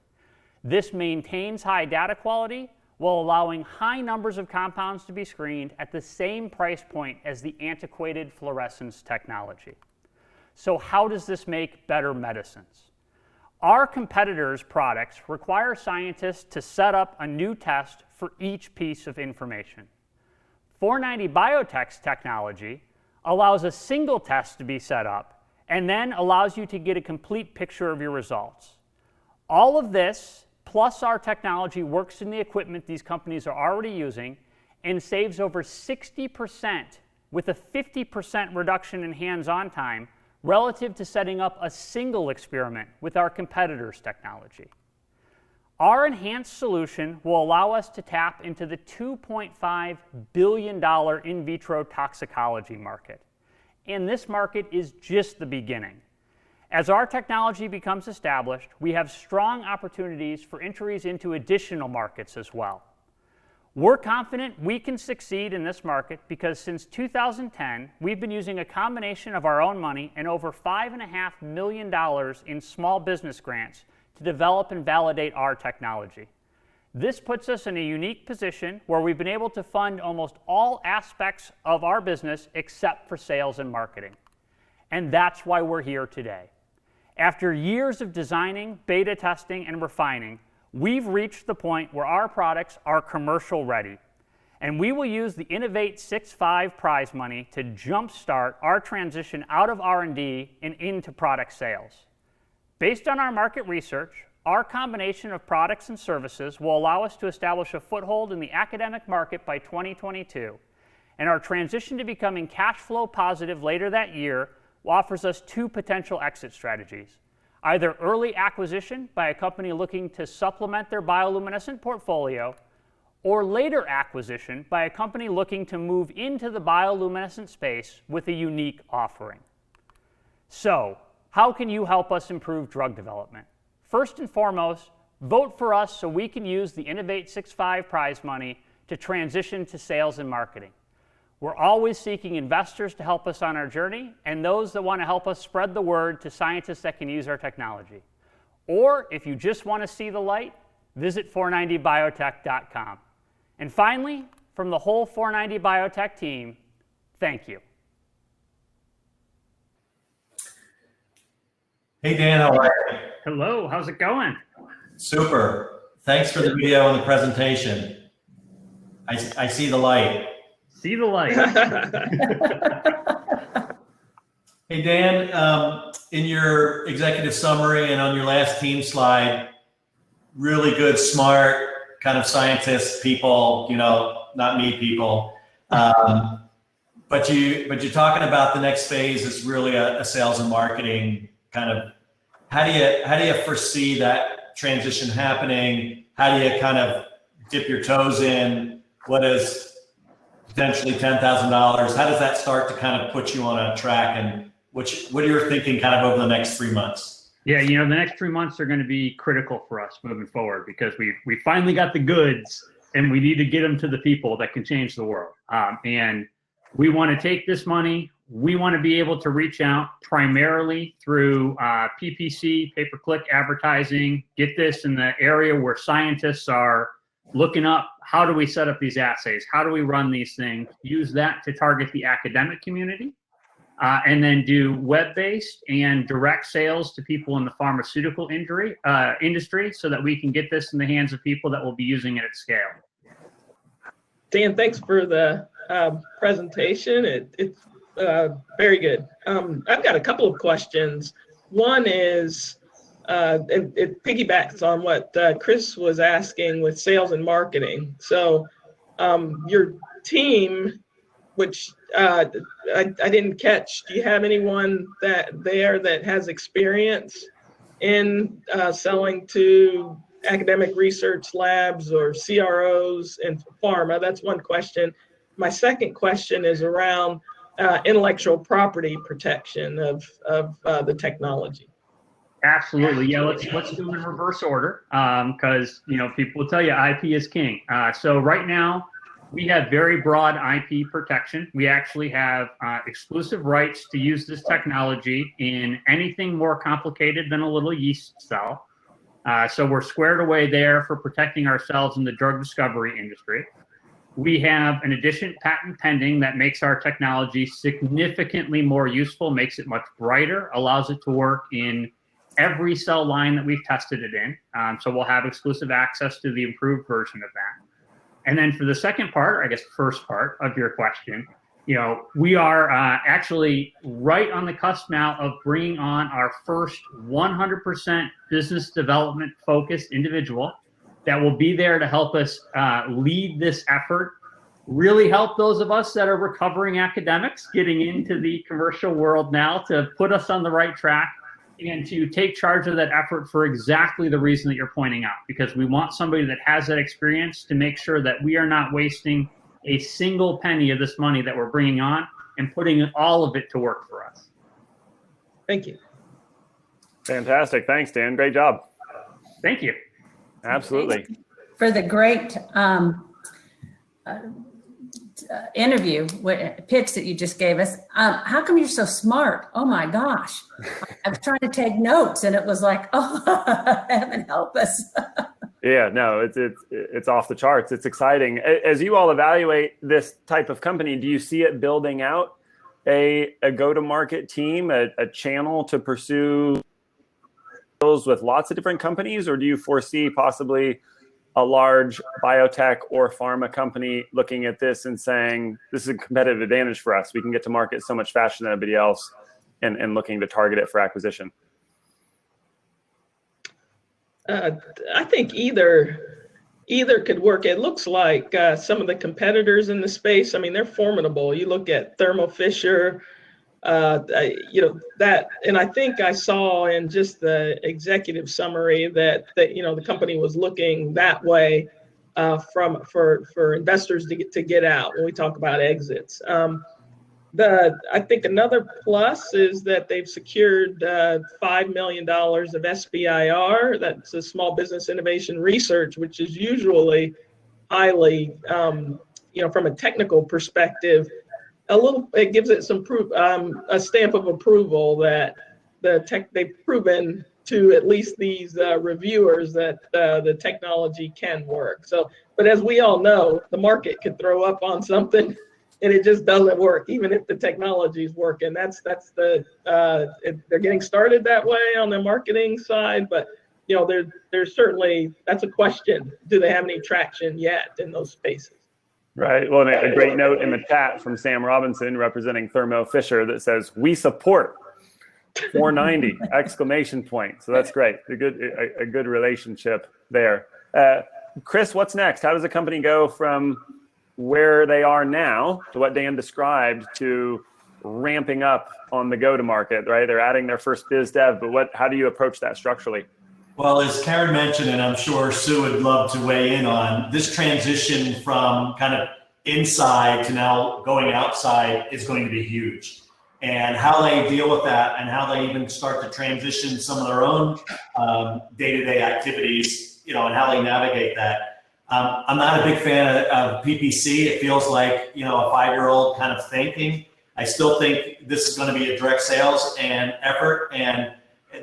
This maintains high data quality while allowing high numbers of compounds to be screened at the same price point as the antiquated fluorescence technology. So how does this make better medicines? Our competitors' products require scientists to set up a new test for each piece of information. 490 Biotech's technology allows a single test to be set up and then allows you to get a complete picture of your results. All of this, plus our technology, works in the equipment these companies are already using and saves over 60% with a 50% reduction in hands-on time relative to setting up a single experiment with our competitors' technology. Our enhanced solution will allow us to tap into the $2.5 billion in vitro toxicology market. And this market is just the beginning. As our technology becomes established, we have strong opportunities for entries into additional markets as well. We're confident we can succeed in this market because since 2010, we've been using a combination of our own money and over $5.5 million in small business grants to develop and validate our technology. This puts us in a unique position where we've been able to fund almost all aspects of our business except for sales and marketing. And that's why we're here today. After years of designing, beta testing, and refining, we've reached the point where our products are commercial ready, and we will use the Innov865 prize money to jumpstart our transition out of R&D and into product sales. Based on our market research, our combination of products and services will allow us to establish a foothold in the academic market by 2022, and our transition to becoming cash flow positive later that year offers us 2 potential exit strategies. Either early acquisition by a company looking to supplement their bioluminescent portfolio, or later acquisition by a company looking to move into the bioluminescent space with a unique offering. So, how can you help us improve drug development? First and foremost, vote for us so we can use the Innov865 prize money to transition to sales and marketing. We're always seeking investors to help us on our journey and those that want to help us spread the word to scientists that can use our technology. Or if you just want to see the light, visit 490biotech.com. And finally, from the whole 490 Biotech team, thank you. Hey, Dan, how are you? Hello, how's it going? Super. Thanks for the video and the presentation. I see the light. See the light. Hey, Dan, in your executive summary and on your last team slide, really good, smart, kind of scientist people, you know, not me people. But you're talking about the next phase is really a sales and marketing kind of, how do you foresee that transition happening? How do you kind of dip your toes in? What is potentially $10,000? How does that start to kind of put you on a track, and what are you thinking kind of over the next 3 months? Yeah, you know, the next 3 months are going to be critical for us moving forward because we finally got the goods and we need to get them to the people that can change the world. And we want to take this money, we want to be able to reach out primarily through PPC, pay-per-click advertising, get this in the area where scientists are looking up, how do we set up these assays? How do we run these things? Use that to target the academic community, and then do web-based and direct sales to people in the pharmaceutical industry so that we can get this in the hands of people that will be using it at scale. Dan, thanks for the presentation. It's very good. I've got a couple of questions. One is, and it piggybacks on what Chris was asking with sales and marketing. So your team, which I didn't catch, do you have anyone that has experience in selling to academic research labs or CROs and pharma? That's one question. My second question is around intellectual property protection of the technology. Absolutely, yeah. Let's do them in reverse order, because people will tell you IP is king. So right now we have very broad IP protection. We actually have exclusive rights to use this technology in anything more complicated than a little yeast cell. So we're squared away there for protecting ourselves in the drug discovery industry. We have an additional patent pending that makes our technology significantly more useful, makes it much brighter, allows it to work in every cell line that we've tested it in. So we'll have exclusive access to the improved version of that. And then for the second part, or I guess first part of your question, we are actually right on the cusp now of bringing on our first 100% business development focused individual that will be there to help us lead this effort, really help those of us that are recovering academics getting into the commercial world now, to put us on the right track and to take charge of that effort for exactly the reason that you're pointing out, because we want somebody that has that experience to make sure that we are not wasting a single penny of this money that we're bringing on and putting all of it to work for us. Thank you. Fantastic. Thanks, Dan. Great job. Thank you. Absolutely. For the great pitch that you just gave us. How come you're so smart? Oh my gosh. I was trying to take notes and it was like, oh, heaven help us. Yeah, no, it's off the charts. It's exciting. As you all evaluate this type of company, do you see it building out a go-to-market team, a channel to pursue deals with lots of different companies, or do you foresee possibly a large biotech or pharma company looking at this and saying, this is a competitive advantage for us, we can get to market so much faster than everybody else, and looking to target it for acquisition? I think either could work. It looks like some of the competitors in the space, I mean, they're formidable. You look at Thermo Fisher, that, and I think I saw in just the executive summary that the company was looking that way for investors to get out when we talk about exits. I think another plus is that they've secured $5 million of SBIR. That's a Small Business Innovation Research, which is usually highly, from a technical perspective, it gives it some proof, a stamp of approval that they've proven to at least these reviewers that the technology can work. So, but as we all know, the market could throw up on something and it just doesn't work, even if the technology is working. That's they're getting started that way on the marketing side, but there's certainly, that's a question. Do they have any traction yet in those spaces? Right. Well, and a great note in the chat from Sam Robinson representing Thermo Fisher that says, "We support 490 exclamation point." So that's great. A good relationship there. Chris, what's next? How does a company go from where they are now to what Dan described to ramping up on the go-to-market, right? They're adding their first biz dev, but how do you approach that structurally? Well, as Karen mentioned, and I'm sure Sue would love to weigh in on, this transition from kind of inside to now going outside is going to be huge. And how they deal with that and how they even start to transition some of their own day-to-day activities, and how they navigate that. I'm not a big fan of PPC. It feels like, a 5-year-old kind of thinking. I still think this is going to be a direct sales and effort, and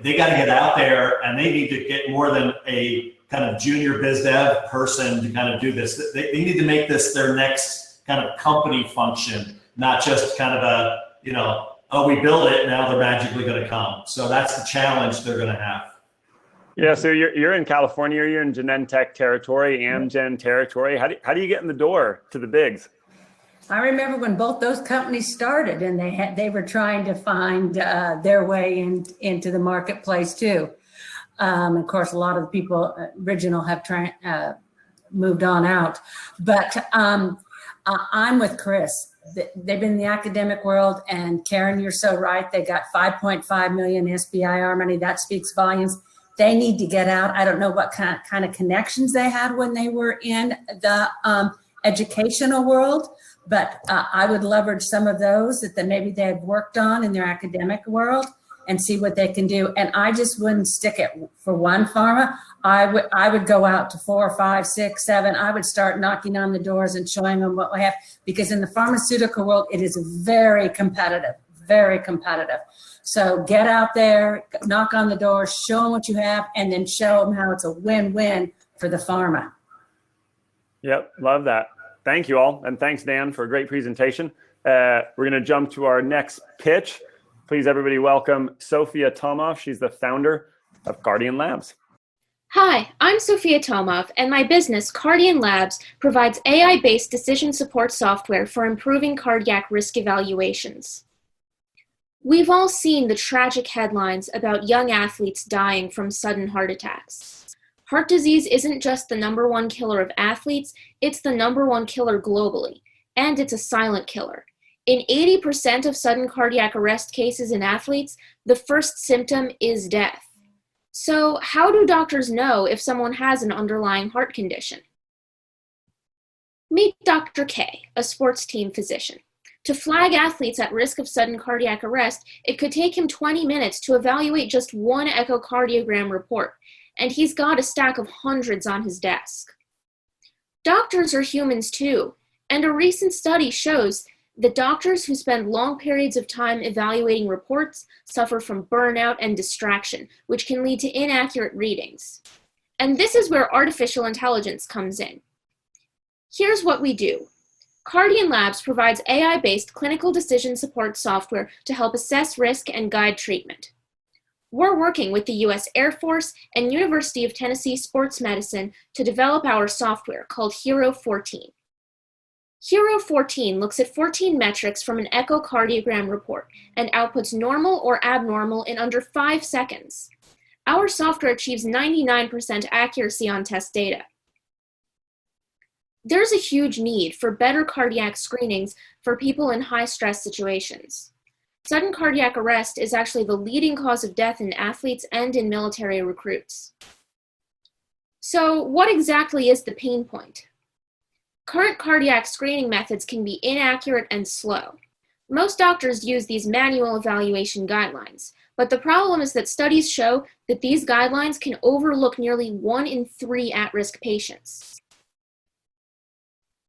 they got to get out there, and they need to get more than a kind of junior biz dev person to kind of do this. They need to make this their next kind of company function, not just kind of a, oh, we build it, now they're magically going to come. So that's the challenge they're going to have. Yeah, so you're in California, you're in Genentech territory, Amgen territory. How do you get in the door to the bigs? I remember when both those companies started, and they were trying to find their way into the marketplace too. Of course, a lot of the people original have moved on out, but I'm with Chris. They've been in the academic world, and Karen, you're so right. They got 5.5 million SBIR money. That speaks volumes. They need to get out. I don't know what kind of connections they had when they were in the educational world, but I would leverage some of those that maybe they had worked on in their academic world and see what they can do. And I just wouldn't stick it for one pharma. I would go out to 4, 5, 6, 7. I would start knocking on the doors and showing them what we have, because in the pharmaceutical world, it is very competitive, very competitive. So get out there, knock on the door, show them what you have, and then show them how it's a win-win for the pharma. Yep, love that. Thank you all. And thanks, Dan, for a great presentation. We're going to jump to our next pitch. Please, everybody, welcome Sophia Tomov. She's the founder of Guardian Labs. Hi, I'm Sophia Tomov, and my business, Guardian Labs, provides AI-based decision support software for improving cardiac risk evaluations. We've all seen the tragic headlines about young athletes dying from sudden heart attacks. Heart disease isn't just the #1 killer of athletes, it's the #1 killer globally, and it's a silent killer. In 80% of sudden cardiac arrest cases in athletes, the first symptom is death. So how do doctors know if someone has an underlying heart condition? Meet Dr. K, a sports team physician. To flag athletes at risk of sudden cardiac arrest, it could take him 20 minutes to evaluate just one echocardiogram report, and he's got a stack of hundreds on his desk. Doctors are humans too, and a recent study shows that doctors who spend long periods of time evaluating reports suffer from burnout and distraction, which can lead to inaccurate readings. And this is where artificial intelligence comes in. Here's what we do. Guardian Labs provides AI-based clinical decision support software to help assess risk and guide treatment. We're working with the U.S. Air Force and University of Tennessee Sports Medicine to develop our software called Hero 14. Hero 14 looks at 14 metrics from an echocardiogram report and outputs normal or abnormal in under 5 seconds. Our software achieves 99% accuracy on test data. There's a huge need for better cardiac screenings for people in high-stress situations. Sudden cardiac arrest is actually the leading cause of death in athletes and in military recruits. So what exactly is the pain point? Current cardiac screening methods can be inaccurate and slow. Most doctors use these manual evaluation guidelines, but the problem is that studies show that these guidelines can overlook nearly 1 in 3 at-risk patients.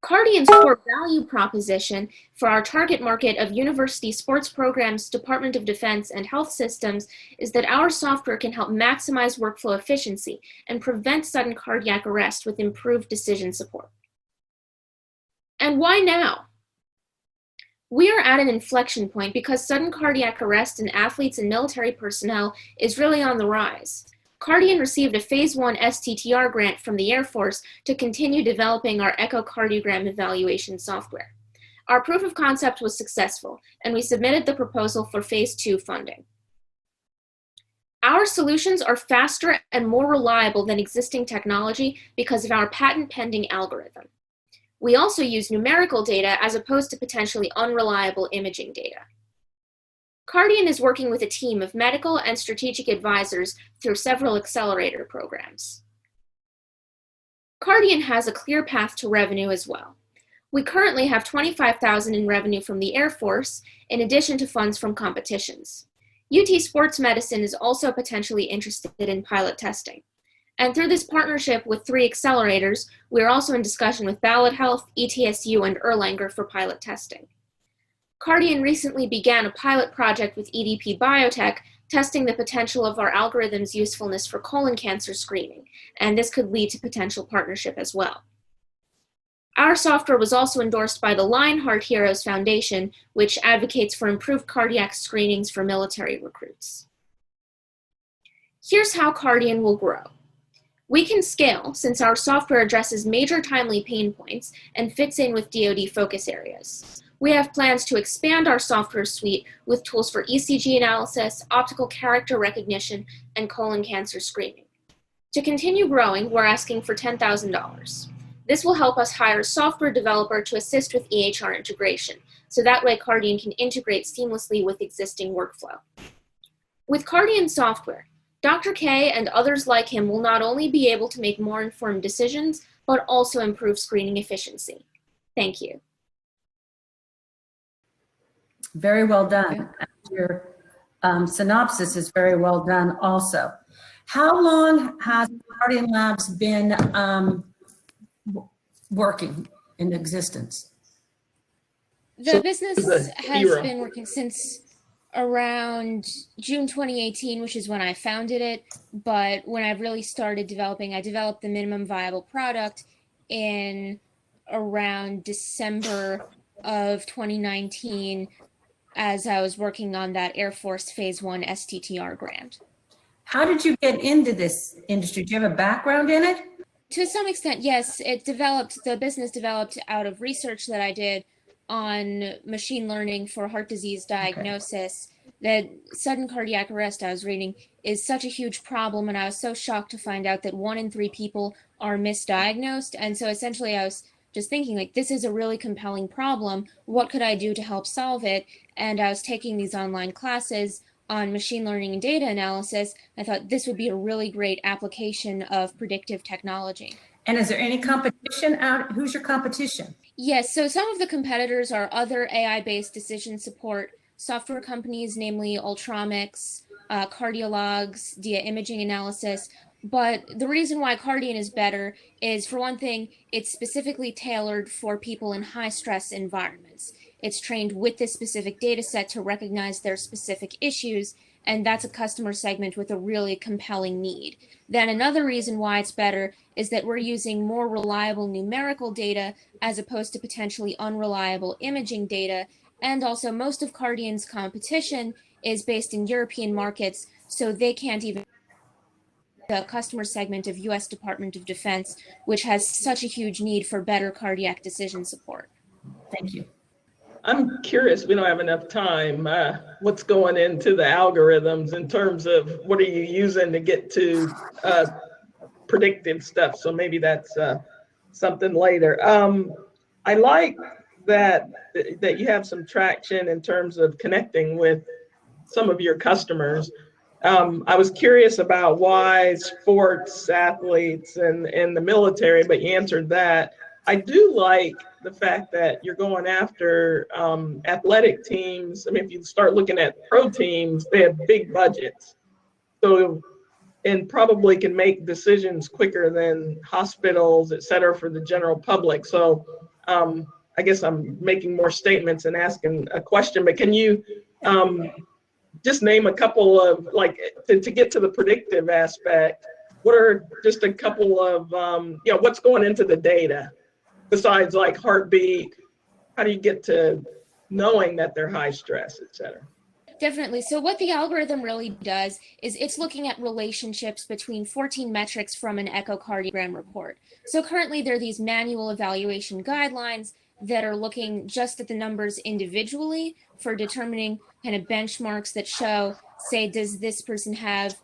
Guardian's core value proposition for our target market of university sports programs, Department of Defense, and health systems is that our software can help maximize workflow efficiency and prevent sudden cardiac arrest with improved decision support. And why now? We are at an inflection point because sudden cardiac arrest in athletes and military personnel is really on the rise. Guardian received a Phase 1 STTR grant from the Air Force to continue developing our echocardiogram evaluation software. Our proof of concept was successful, and we submitted the proposal for Phase 2 funding. Our solutions are faster and more reliable than existing technology because of our patent-pending algorithm. We also use numerical data as opposed to potentially unreliable imaging data. Guardian is working with a team of medical and strategic advisors through several accelerator programs. Guardian has a clear path to revenue as well. We currently have $25,000 in revenue from the Air Force, in addition to funds from competitions. UT Sports Medicine is also potentially interested in pilot testing. And through this partnership with 3 accelerators, we are also in discussion with Ballot Health, ETSU, and Erlanger for pilot testing. Cardian recently began a pilot project with EDP Biotech testing the potential of our algorithm's usefulness for colon cancer screening, and this could lead to potential partnership as well. Our software was also endorsed by the Lionheart Heroes Foundation, which advocates for improved cardiac screenings for military recruits. Here's how Cardian will grow. We can scale since our software addresses major timely pain points and fits in with DoD focus areas. We have plans to expand our software suite with tools for ECG analysis, optical character recognition, and colon cancer screening. To continue growing, we're asking for $10,000. This will help us hire a software developer to assist with EHR integration, so that way Cardian can integrate seamlessly with existing workflow. With Cardian software, Dr. K and others like him will not only be able to make more informed decisions, but also improve screening efficiency. Thank you. Very well done. Your synopsis is very well done also. How long has Cardian Labs been working in existence? The business has been working since around June 2018, which is when I founded it. But when I really started developing, I developed the minimum viable product in around December of 2019 as I was working on that Air Force Phase 1 STTR grant. How did you get into this industry? Do you have a background in it? To some extent, yes. The business developed out of research that I did on machine learning for heart disease diagnosis. That sudden cardiac arrest I was reading is such a huge problem, and I was so shocked to find out that 1 in 3 people are misdiagnosed. And so essentially I was just thinking, like, this is a really compelling problem. What could I do to help solve it? And I was taking these online classes on machine learning and data analysis. I thought this would be a really great application of predictive technology. And is there any competition out? Who's your competition? Yes, so some of the competitors are other AI-based decision support software companies, namely Ultramics, Cardiologs, Dia Imaging Analysis. But the reason why Cardian is better is, for one thing, it's specifically tailored for people in high-stress environments. It's trained with this specific data set to recognize their specific issues, and that's a customer segment with a really compelling need. Then another reason why it's better is that we're using more reliable numerical data as opposed to potentially unreliable imaging data, and also most of Cardian's competition is based in European markets, so they can't even the customer segment of U.S. Department of Defense, which has such a huge need for better cardiac decision support. Thank you. I'm curious, we don't have enough time, what's going into the algorithms in terms of what are you using to get to predictive stuff? So maybe that's something later. I like that you have some traction in terms of connecting with some of your customers. I was curious about why sports athletes and the military, but you answered that. I do like the fact that you're going after athletic teams. I mean, if you start looking at pro teams, they have big budgets. So, and probably can make decisions quicker than hospitals, et cetera, for the general public. So I guess I'm making more statements and asking a question, but can you just name a couple of, like, to get to the predictive aspect, what are just a couple of, what's going into the data besides like heartbeat? How do you get to knowing that they're high stress, et cetera? Definitely. So what the algorithm really does is it's looking at relationships between 14 metrics from an echocardiogram report. So currently there are these manual evaluation guidelines that are looking just at the numbers individually for determining kind of benchmarks that show, say, does this person have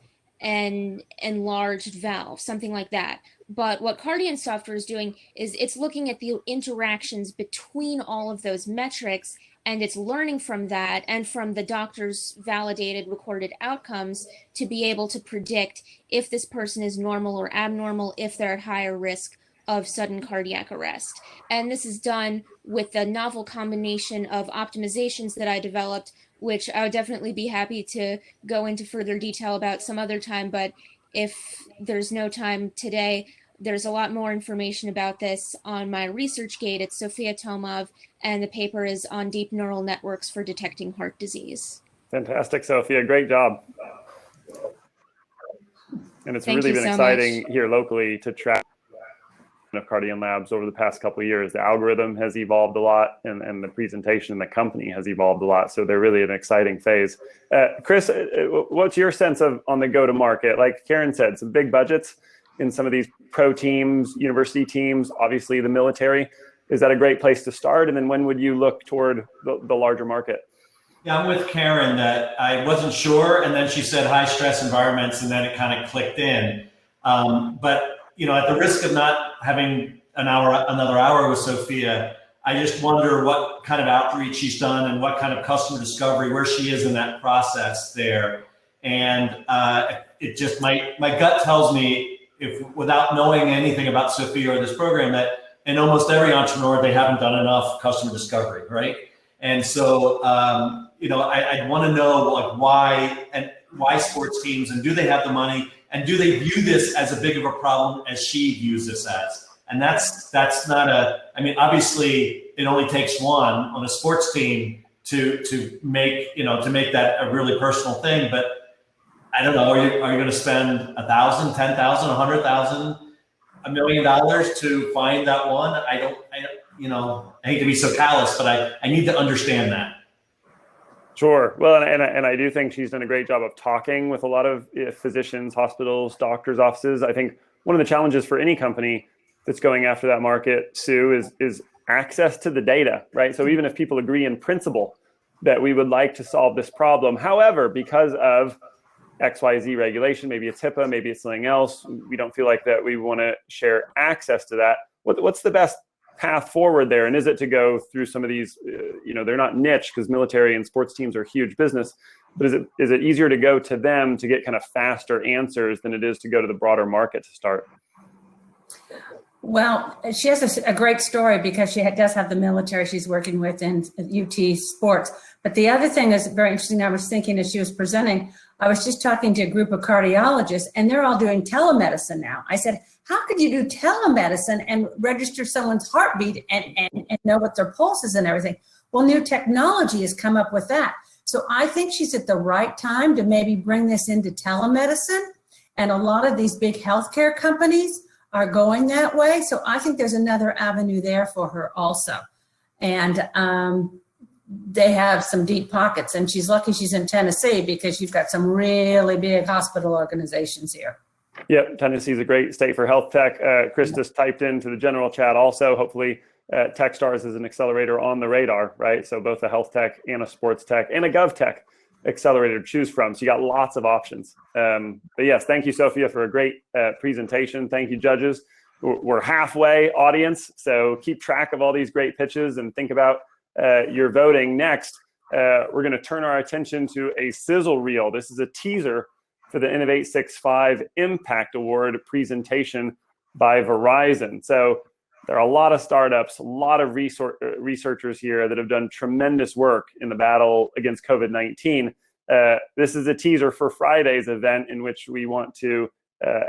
an enlarged valve, something like that. But what Cardian software is doing is it's looking at the interactions between all of those metrics, and it's learning from that and from the doctor's validated recorded outcomes to be able to predict if this person is normal or abnormal, if they're at higher risk of sudden cardiac arrest. And this is done with the novel combination of optimizations that I developed, which I would definitely be happy to go into further detail about some other time. But if there's no time today, There's a lot more information about this on my ResearchGate. It's Sophia Tomov, and the paper is on deep neural networks for detecting heart disease. Fantastic, Sophia. Great job. And it's Thank really you been so exciting much. here locally to track of Cardian Labs over the past couple of years. The algorithm has evolved a lot, and the presentation in the company has evolved a lot. So they're really an exciting phase. Chris, what's your sense of on the go-to-market? Like Karen said, some big budgets in some of these pro teams, university teams, obviously the military. Is that a great place to start? And then when would you look toward the larger market? Yeah, I'm with Karen that I wasn't sure, and then she said high stress environments, and then it kind of clicked in. But at the risk of not having another hour with Sophia, I just wonder what kind of outreach she's done and what kind of customer discovery, where she is in that process there. And it just my gut tells me, if without knowing anything about Sophia or this program, that in almost every entrepreneur they haven't done enough customer discovery, right? And so I'd want to know like why sports teams, and do they have the money, and do they view this as a big of a problem as she views this as? And that's not obviously it only takes one on a sports team to make that a really personal thing. But I don't know, are you going to spend $1,000, $10,000, $100,000, $1 million to find that one? I hate to be so callous, but I need to understand that. Sure. Well, and I do think she's done a great job of talking with a lot of physicians, hospitals, doctors' offices. I think one of the challenges for any company that's going after that market, Sue, is access to the data, right? So even if people agree in principle that we would like to solve this problem, however, because of XYZ regulation, maybe it's HIPAA, maybe it's something else, we don't feel like that we want to share access to that. What's the best path forward there? And is it to go through some of these, they're not niche because military and sports teams are huge business, but is it easier to go to them to get kind of faster answers than it is to go to the broader market to start? Well, she has a great story because she does have the military she's working with in UT sports. But the other thing is very interesting. I was thinking as she was presenting, I was just talking to a group of cardiologists, and they're all doing telemedicine now. I said, how could you do telemedicine and register someone's heartbeat and know what their pulse is and everything? Well, new technology has come up with that. So I think she's at the right time to maybe bring this into telemedicine. And a lot of these big healthcare companies are going that way. So I think there's another avenue there for her also. And they have some deep pockets, and she's lucky she's in Tennessee because you've got some really big hospital organizations here. Yep, Tennessee is a great state for health tech. Chris just typed into the general chat also, hopefully Techstars is an accelerator on the radar, right? So both a health tech and a sports tech and a gov tech accelerator to choose from. So you got lots of options. But yes, thank you, Sophia, for a great presentation. Thank you, judges. We're halfway, audience, so keep track of all these great pitches and think about your voting. Next, we're going to turn our attention to a sizzle reel. This is a teaser for the Innov865 Impact Award presentation by Verizon. So there are a lot of startups, a lot of researchers here that have done tremendous work in the battle against COVID-19. This is a teaser for Friday's event in which we want to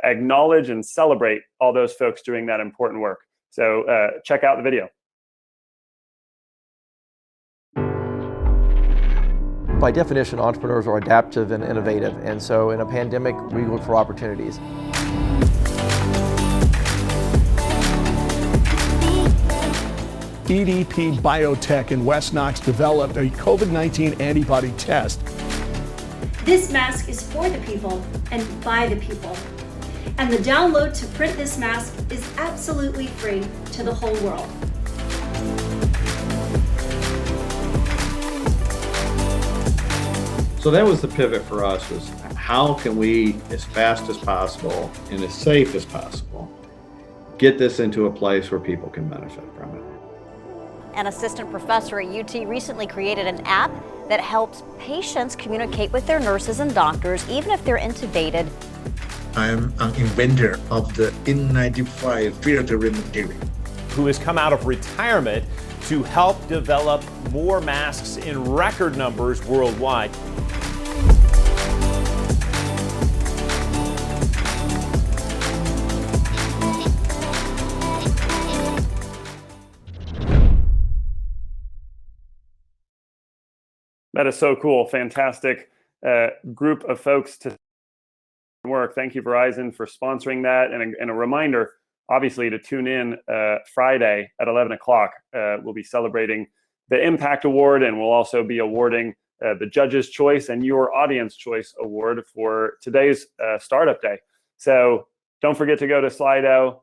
acknowledge and celebrate all those folks doing that important work. So check out the video. By definition, entrepreneurs are adaptive and innovative, and so in a pandemic, we look for opportunities. EDP Biotech in West Knox developed a COVID-19 antibody test. This mask is for the people and by the people. And the download to print this mask is absolutely free to the whole world. So that was the pivot for us, was how can we, as fast as possible and as safe as possible, get this into a place where people can benefit from it. An assistant professor at UT recently created an app that helps patients communicate with their nurses and doctors, even if they're intubated. I'm an inventor of the N95 filtering material, who has come out of retirement to help develop more masks in record numbers worldwide. That is so cool. Fantastic group of folks to work. Thank you, Verizon, for sponsoring that. And a reminder, obviously, to tune in Friday at 11 o'clock. We'll be celebrating the Impact Award, and we'll also be awarding the Judge's Choice and your Audience Choice Award for today's Startup Day. So don't forget to go to Slido,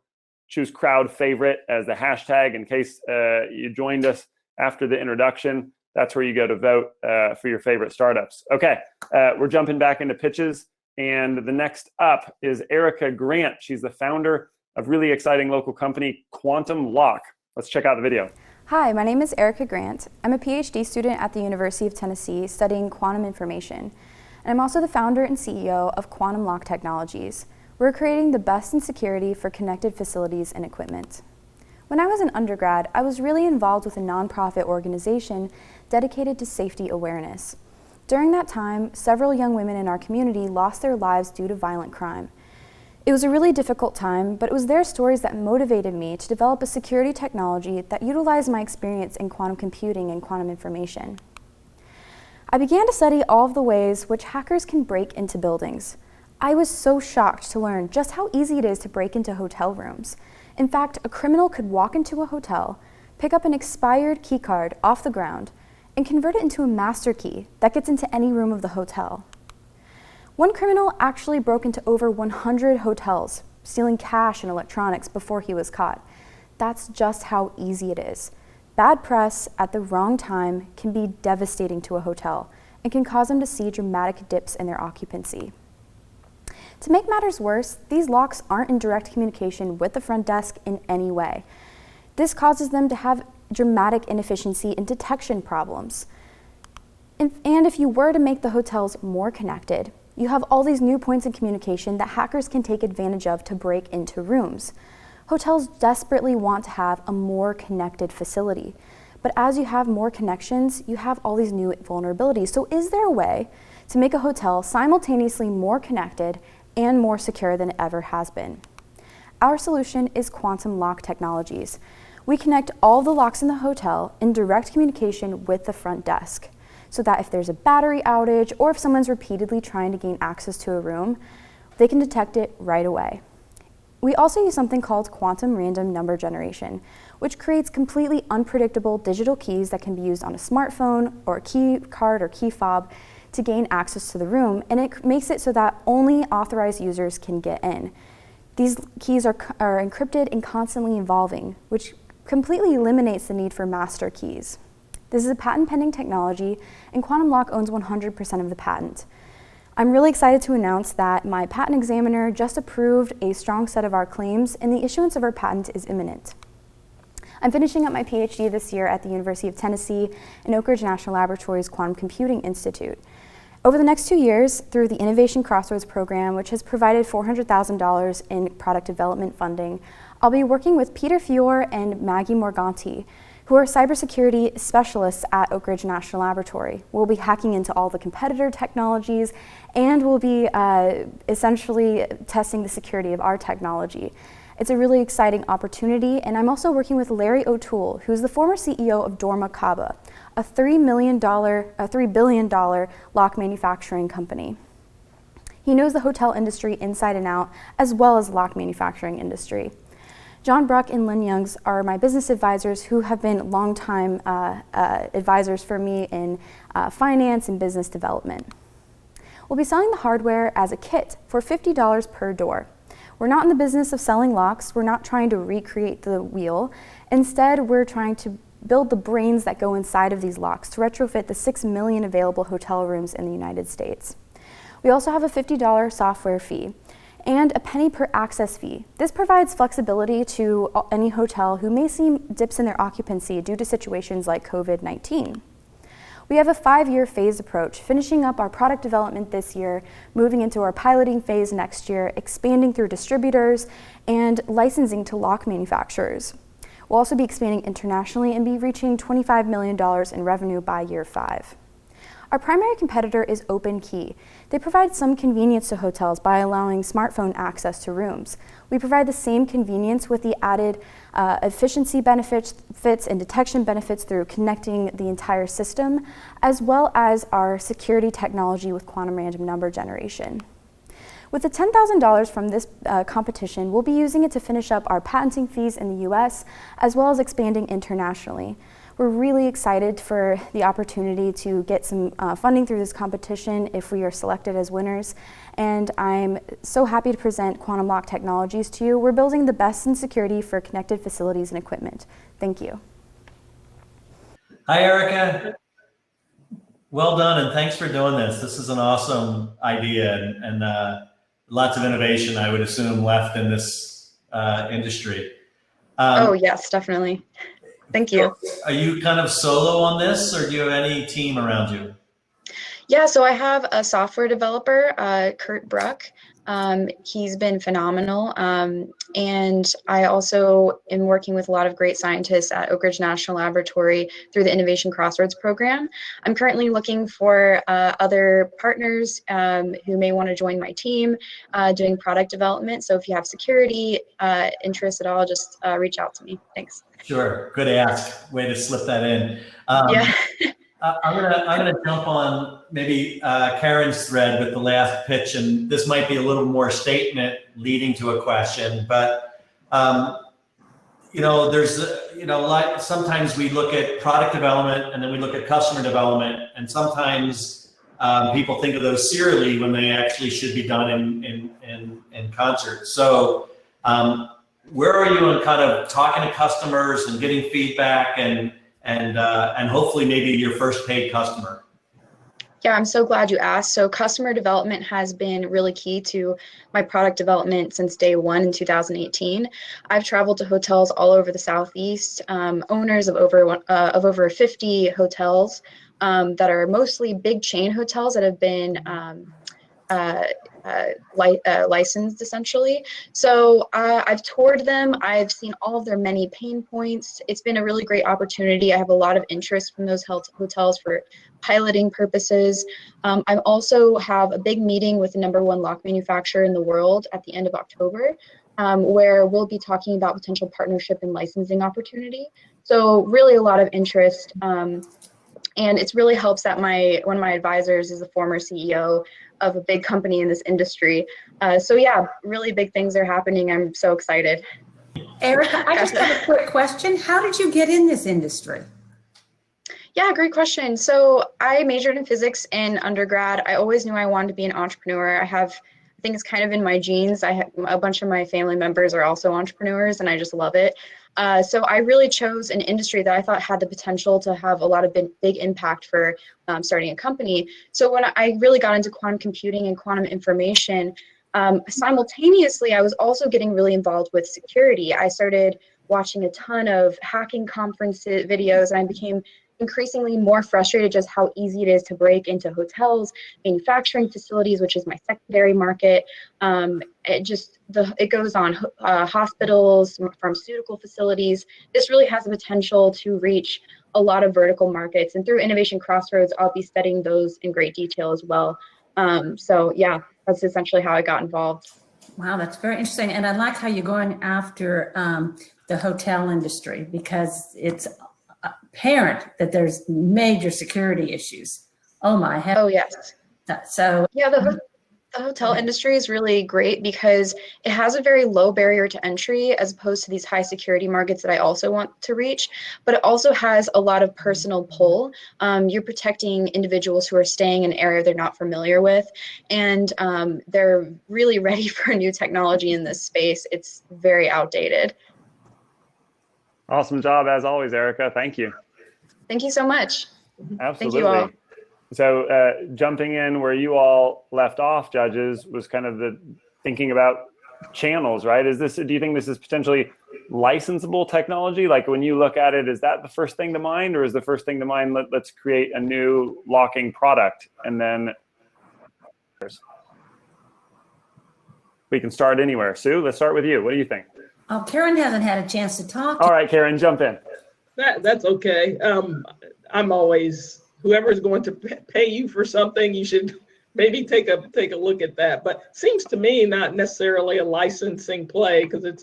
choose crowd favorite as the hashtag in case you joined us after the introduction. That's where you go to vote for your favorite startups. Okay, we're jumping back into pitches. And the next up is Erica Grant. She's the founder of really exciting local company, Quantum Lock. Let's check out the video. Hi, my name is Erica Grant. I'm a PhD student at the University of Tennessee studying quantum information. And I'm also the founder and CEO of Quantum Lock Technologies. We're creating the best in security for connected facilities and equipment. When I was an undergrad, I was really involved with a nonprofit organization dedicated to safety awareness. During that time, several young women in our community lost their lives due to violent crime. It was a really difficult time, but it was their stories that motivated me to develop a security technology that utilized my experience in quantum computing and quantum information. I began to study all of the ways which hackers can break into buildings. I was so shocked to learn just how easy it is to break into hotel rooms. In fact, a criminal could walk into a hotel, pick up an expired key card off the ground, and convert it into a master key that gets into any room of the hotel. One criminal actually broke into over 100 hotels, stealing cash and electronics before he was caught. That's just how easy it is. Bad press at the wrong time can be devastating to a hotel and can cause them to see dramatic dips in their occupancy. To make matters worse, these locks aren't in direct communication with the front desk in any way. This causes them to have dramatic inefficiency and detection problems. And if you were to make the hotels more connected, you have all these new points of communication that hackers can take advantage of to break into rooms. Hotels desperately want to have a more connected facility. But as you have more connections, you have all these new vulnerabilities. So is there a way to make a hotel simultaneously more connected and more secure than it ever has been? Our solution is Quantum Lock Technologies. We connect all the locks in the hotel in direct communication with the front desk, so that if there's a battery outage or if someone's repeatedly trying to gain access to a room, they can detect it right away. We also use something called quantum random number generation, which creates completely unpredictable digital keys that can be used on a smartphone or a key card or key fob to gain access to the room, and it makes it so that only authorized users can get in. These keys are encrypted and constantly evolving, which completely eliminates the need for master keys. This is a patent-pending technology, and Quantum Lock owns 100% of the patent. I'm really excited to announce that my patent examiner just approved a strong set of our claims, and the issuance of our patent is imminent. I'm finishing up my PhD this year at the University of Tennessee in Oak Ridge National Laboratory's Quantum Computing Institute. Over the next 2 years, through the Innovation Crossroads program, which has provided $400,000 in product development funding, I'll be working with Peter Fior and Maggie Morganti, who are cybersecurity specialists at Oak Ridge National Laboratory. We'll be hacking into all the competitor technologies, and we'll be essentially testing the security of our technology. It's a really exciting opportunity, and I'm also working with Larry O'Toole, who's the former CEO of Dormakaba, a $3 billion lock manufacturing company. He knows the hotel industry inside and out, as well as the lock manufacturing industry. John Bruck and Lynn Youngs are my business advisors who have been longtime advisors for me in finance and business development. We'll be selling the hardware as a kit for $50 per door. We're not in the business of selling locks. We're not trying to recreate the wheel. Instead, we're trying to build the brains that go inside of these locks to retrofit the 6 million available hotel rooms in the United States. We also have a $50 software fee and a penny per access fee. This provides flexibility to any hotel who may see dips in their occupancy due to situations like COVID-19. We have a 5-year phased approach, finishing up our product development this year, moving into our piloting phase next year, expanding through distributors, and licensing to lock manufacturers. We'll also be expanding internationally and be reaching $25 million in revenue by year 5. Our primary competitor is OpenKey. They provide some convenience to hotels by allowing smartphone access to rooms. We provide the same convenience with the added efficiency benefits and detection benefits through connecting the entire system, as well as our security technology with quantum random number generation. With the $10,000 from this competition, we'll be using it to finish up our patenting fees in the US, as well as expanding internationally. We're really excited for the opportunity to get some funding through this competition if we are selected as winners. And I'm so happy to present Quantum Lock Technologies to you. We're building the best in security for connected facilities and equipment. Thank you. Hi, Erica. Well done, and thanks for doing this. This is an awesome idea, and lots of innovation, I would assume, left in this industry. Oh, yes, definitely. Thank you. Are you kind of solo on this, or do you have any team around you? Yeah, so I have a software developer, Kurt Bruck. He's been phenomenal. And I also am working with a lot of great scientists at Oak Ridge National Laboratory through the Innovation Crossroads program. I'm currently looking for other partners who may want to join my team doing product development. So if you have security interests at all, just reach out to me. Thanks. Sure, good ask. Way to slip that in. Yeah. I'm gonna jump on maybe Karen's thread with the last pitch, and this might be a little more statement leading to a question. But there's like sometimes we look at product development and then we look at customer development, and sometimes people think of those serially when they actually should be done in concert. So where are you in kind of talking to customers and getting feedback and hopefully maybe your first paid customer? Yeah, I'm so glad you asked. So customer development has been really key to my product development since day one in 2018. I've traveled to hotels all over the Southeast, owners of over 50 hotels that are mostly big chain hotels that have been licensed essentially. So I've toured them. I've seen all of their many pain points. It's been a really great opportunity. I have a lot of interest from those hotels for piloting purposes. I also have a big meeting with the #1 lock manufacturer in the world at the end of October, where we'll be talking about potential partnership and licensing opportunity. So really a lot of interest. And it really helps that one of my advisors is a former CEO of a big company in this industry. So yeah, really big things are happening. I'm so excited. Erica, I just have a quick question. How did you get in this industry? Yeah, great question. So I majored in physics in undergrad. I always knew I wanted to be an entrepreneur. I think it's kind of in my genes. A bunch of my family members are also entrepreneurs, and I just love it. So I really chose an industry that I thought had the potential to have a lot of big impact for starting a company. So when I really got into quantum computing and quantum information, simultaneously, I was also getting really involved with security. I started watching a ton of hacking conferences, videos, and I became increasingly more frustrated just how easy it is to break into hotels, manufacturing facilities, which is my secondary market. It goes on, hospitals, pharmaceutical facilities. This really has the potential to reach a lot of vertical markets, and through Innovation Crossroads, I'll be studying those in great detail as well. So yeah, that's essentially how I got involved. Wow, that's very interesting. And I like how you're going after the hotel industry, because it's apparent that there's major security issues. Oh my heavens. Oh yes. So yeah, the hotel industry is really great because it has a very low barrier to entry as opposed to these high security markets that I also want to reach, but it also has a lot of personal pull. You're protecting individuals who are staying in an area they're not familiar with, and they're really ready for new technology in this space. It's very outdated. Awesome job as always, Erica. Thank you. Thank you so much. Absolutely. Thank you all. So jumping in where you all left off, judges, was kind of the thinking about channels, right? Do you think this is potentially licensable technology? Like when you look at it, is that the first thing to mind, or is the first thing to mind, let's create a new locking product and then we can start anywhere. Sue, let's start with you. What do you think? Oh, Karen hasn't had a chance to talk. All right, Karen, jump in. That's okay. I'm always whoever's going to pay you for something, you should maybe take a look at that. But seems to me not necessarily a licensing play, because it's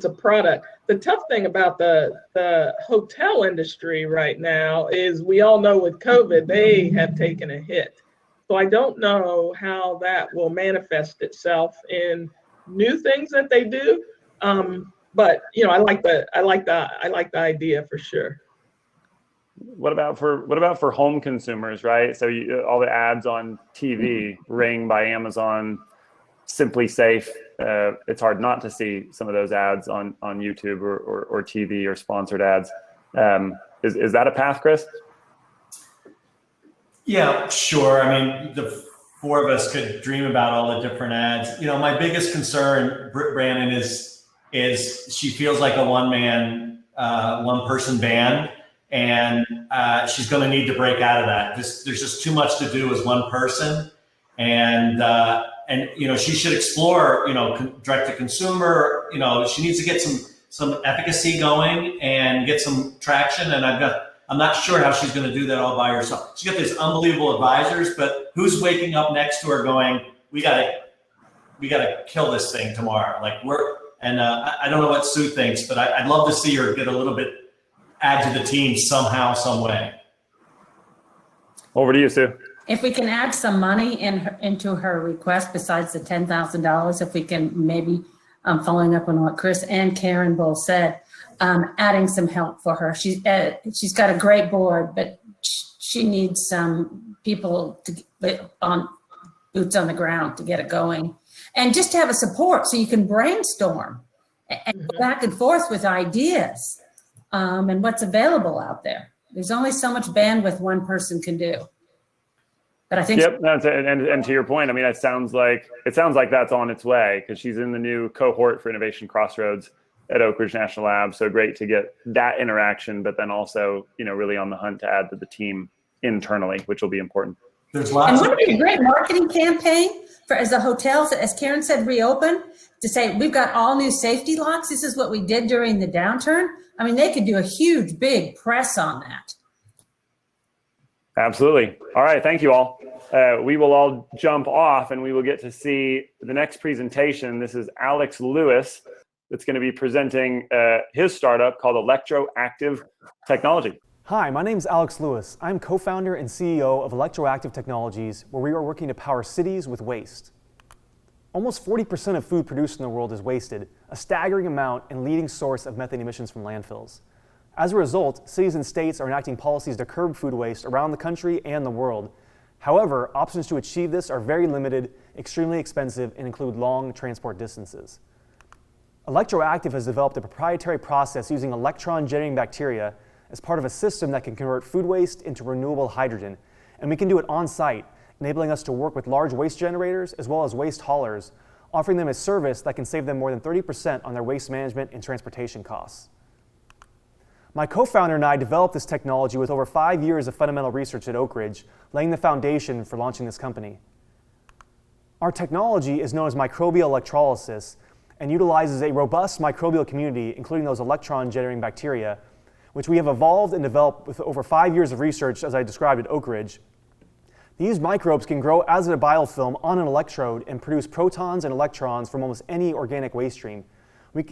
a product. The tough thing about the hotel industry right now is we all know with COVID, they have taken a hit. So I don't know how that will manifest itself in new things that they do. But I like the idea for sure. What about for home consumers, right? So all the ads on TV, Ring by Amazon, Simply Safe. It's hard not to see some of those ads on YouTube or TV or sponsored ads. Is that a path, Chris? Yeah, sure. I mean, the four of us could dream about all the different ads. My biggest concern, Brandon, is she feels like a one person band, and she's going to need to break out of that. There's just too much to do as one person, and she should explore direct to consumer. She needs to get some efficacy going and get some traction, and I'm not sure how she's going to do that all by herself. She's got these unbelievable advisors, but who's waking up next to her going, we gotta kill this thing tomorrow? I don't know what Sue thinks, but I'd love to see her get a little bit, add to the team somehow, some way. Over to you, Sue. If we can add some money into her request besides the $10,000, if we can maybe, following up on what Chris and Karen both said, adding some help for her. She's got a great board, but she needs some people on boots on the ground to get it going, and just to have a support so you can brainstorm and go back and forth with ideas and what's available out there. There's only so much bandwidth one person can do. But I think yep, and to your point, I mean, it sounds like that's on its way, because she's in the new cohort for Innovation Crossroads at Oak Ridge National Lab. So great to get that interaction, but then also, really on the hunt to add to the team internally, which will be important. There's lots. And wouldn't it be a great marketing campaign for, as the hotels, as Karen said, reopen, to say we've got all new safety locks. This is what we did during the downturn. I mean, they could do a huge, big press on that. Absolutely. All right. Thank you all. We will all jump off and we will get to see the next presentation. This is Alex Lewis that's going to be presenting his startup called Electroactive Technology. Hi, my name is Alex Lewis. I'm co-founder and CEO of Electroactive Technologies, where we are working to power cities with waste. Almost 40% of food produced in the world is wasted, a staggering amount and leading source of methane emissions from landfills. As a result, cities and states are enacting policies to curb food waste around the country and the world. However, options to achieve this are very limited, extremely expensive, and include long transport distances. Electroactive has developed a proprietary process using electron-generating bacteria as part of a system that can convert food waste into renewable hydrogen, and we can do it on-site, enabling us to work with large waste generators as well as waste haulers, offering them a service that can save them more than 30% on their waste management and transportation costs. My co-founder and I developed this technology with over 5 years of fundamental research at Oak Ridge, laying the foundation for launching this company. Our technology is known as microbial electrolysis and utilizes a robust microbial community, including those electron-generating bacteria, which we have evolved and developed with over 5 years of research, as I described at Oak Ridge. These microbes can grow as a biofilm on an electrode and produce protons and electrons from almost any organic waste stream.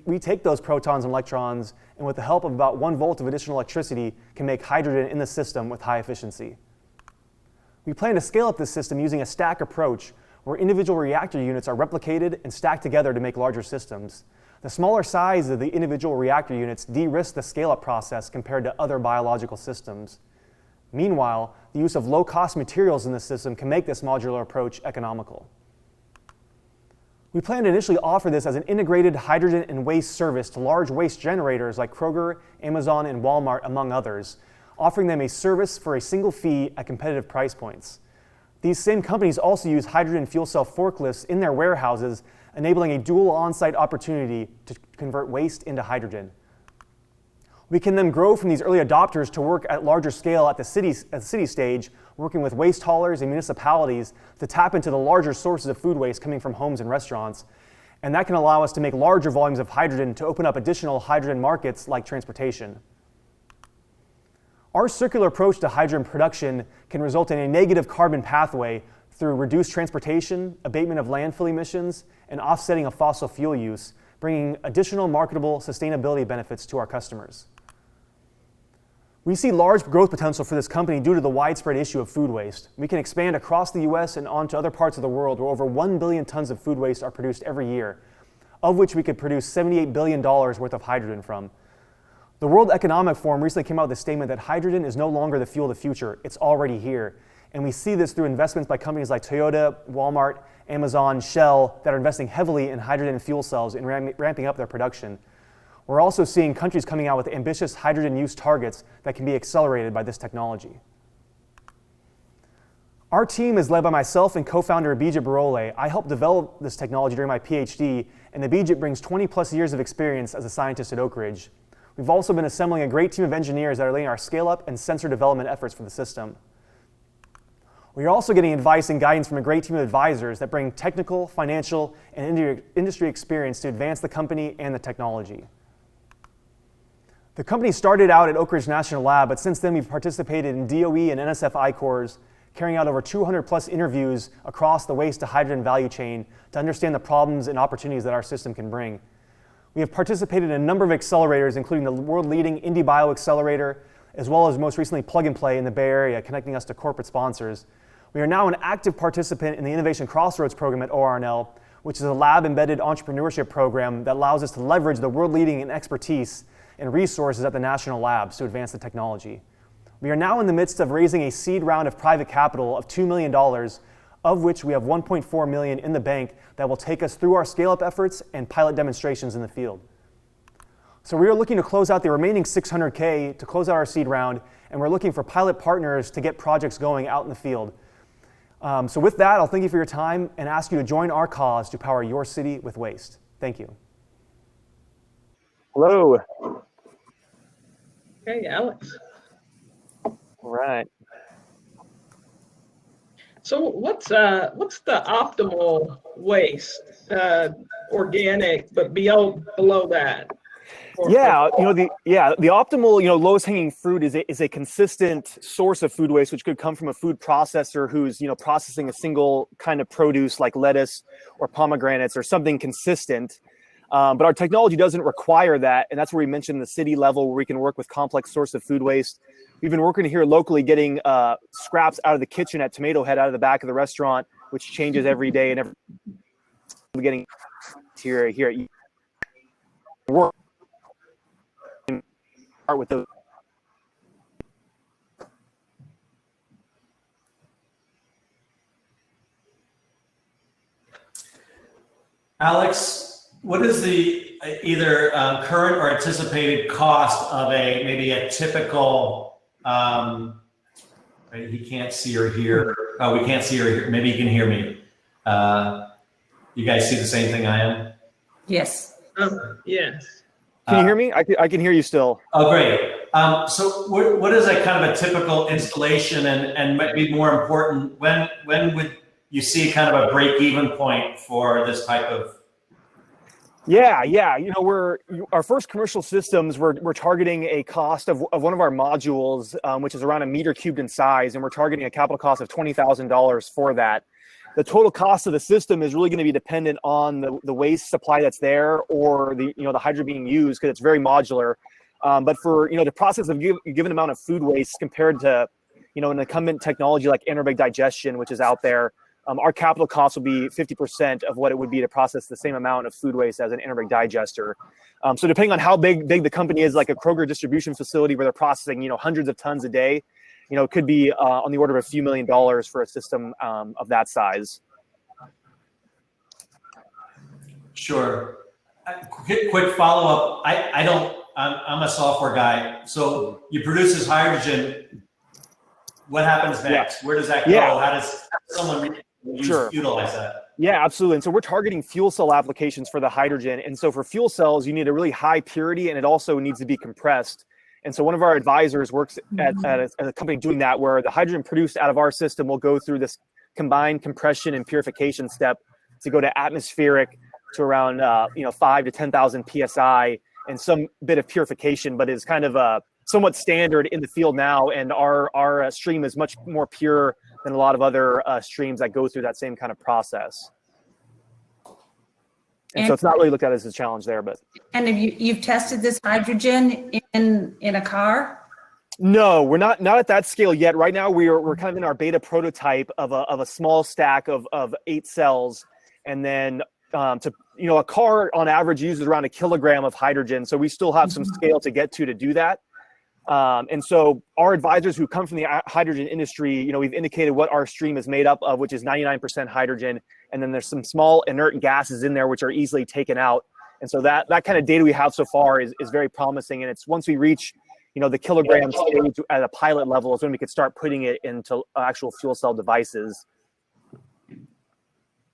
We take those protons and electrons, and with the help of about 1 volt of additional electricity, can make hydrogen in the system with high efficiency. We plan to scale up this system using a stack approach, where individual reactor units are replicated and stacked together to make larger systems. The smaller size of the individual reactor units de-risk the scale-up process compared to other biological systems. Meanwhile, the use of low-cost materials in the system can make this modular approach economical. We plan to initially offer this as an integrated hydrogen and waste service to large waste generators like Kroger, Amazon, and Walmart, among others, offering them a service for a single fee at competitive price points. These same companies also use hydrogen fuel cell forklifts in their warehouses, enabling a dual on-site opportunity to convert waste into hydrogen. We can then grow from these early adopters to work at larger scale at the city stage, working with waste haulers and municipalities to tap into the larger sources of food waste coming from homes and restaurants. And that can allow us to make larger volumes of hydrogen to open up additional hydrogen markets like transportation. Our circular approach to hydrogen production can result in a negative carbon pathway through reduced transportation, abatement of landfill emissions, and offsetting of fossil fuel use, bringing additional marketable sustainability benefits to our customers. We see large growth potential for this company due to the widespread issue of food waste. We can expand across the US and onto other parts of the world where over 1 billion tons of food waste are produced every year, of which we could produce $78 billion worth of hydrogen from. The World Economic Forum recently came out with a statement that hydrogen is no longer the fuel of the future, it's already here. And we see this through investments by companies like Toyota, Walmart, Amazon, Shell that are investing heavily in hydrogen fuel cells and ramping up their production. We're also seeing countries coming out with ambitious hydrogen use targets that can be accelerated by this technology. Our team is led by myself and co-founder Abhijit Barole. I helped develop this technology during my PhD, and Abhijit brings 20 plus years of experience as a scientist at Oak Ridge. We've also been assembling a great team of engineers that are leading our scale-up and sensor development efforts for the system. We are also getting advice and guidance from a great team of advisors that bring technical, financial, and industry experience to advance the company and the technology. The company started out at Oak Ridge National Lab, but since then we've participated in DOE and NSF I-Corps, carrying out over 200 plus interviews across the waste to hydrogen value chain to understand the problems and opportunities that our system can bring. We have participated in a number of accelerators, including the world-leading IndieBio Accelerator, as well as most recently Plug and Play in the Bay Area, connecting us to corporate sponsors. We are now an active participant in the Innovation Crossroads program at ORNL, which is a lab-embedded entrepreneurship program that allows us to leverage the world-leading expertise and resources at the national labs to advance the technology. We are now in the midst of raising a seed round of private capital of $2 million, of which we have $1.4 million in the bank that will take us through our scale-up efforts and pilot demonstrations in the field. So we are looking to close out the remaining $600K to close out our seed round, and we're looking for pilot partners to get projects going out in the field. So with that, I'll thank you for your time and ask you to join our cause to power your city with waste. Thank you. Hello. Hey, Alex. All right. So what's the optimal waste, organic, but below that? Yeah, the optimal, lowest hanging fruit is a consistent source of food waste, which could come from a food processor who's, processing a single kind of produce like lettuce or pomegranates or something consistent. But our technology doesn't require that. And that's where we mentioned the city level where we can work with complex source of food waste. We've been working here locally, getting scraps out of the kitchen at Tomato Head out of the back of the restaurant, which changes every day. And we're getting here at work. Start with those. Alex, what is the either current or anticipated cost of maybe a typical, he can't see or hear. Oh, we can't see or hear. Maybe you can hear me. You guys see the same thing I am? Yes. Yes. Can you hear me? I can hear you still. Oh, great. So what is a kind of a typical installation and maybe more important, when would you see kind of a break-even point for this type of? Yeah. Our first commercial systems, we're targeting a cost of one of our modules, which is around a meter cubed in size, and we're targeting a capital cost of $20,000 for that. The total cost of the system is really going to be dependent on the waste supply that's there or the hydrogen being used, because it's very modular. But for the process of a given amount of food waste compared to an incumbent technology like anaerobic digestion, which is out there, our capital cost will be 50% of what it would be to process the same amount of food waste as an anaerobic digester. So depending on how big the company is, like a Kroger distribution facility where they're processing hundreds of tons a day, it could be on the order of a few $1 million for a system of that size. Sure. Quick follow-up. I'm a software guy. So you produce this hydrogen. What happens next? Where does that go? How does someone utilize that? Yeah, absolutely. And so we're targeting fuel cell applications for the hydrogen. And so for fuel cells, you need a really high purity, and it also needs to be compressed. And so one of our advisors works at a company doing that, where the hydrogen produced out of our system will go through this combined compression and purification step to go to atmospheric to around 5 to 10,000 psi and some bit of purification, but it's kind of somewhat standard in the field now, and our stream is much more pure than a lot of other streams that go through that same kind of process. And so it's not really looked at as a challenge there, but. And have you've tested this hydrogen in a car? No, we're not at that scale yet. Right now, we're kind of in our beta prototype of a small stack of 8 cells, and then a car on average uses around 1 kilogram of hydrogen. So we still have some scale to get to do that. And so our advisors who come from the hydrogen industry, we've indicated what our stream is made up of, which is 99% hydrogen. And then there's some small inert gases in there, which are easily taken out. And so that kind of data we have so far is very promising. And it's once we reach, the kilogram stage at a pilot level is when we could start putting it into actual fuel cell devices.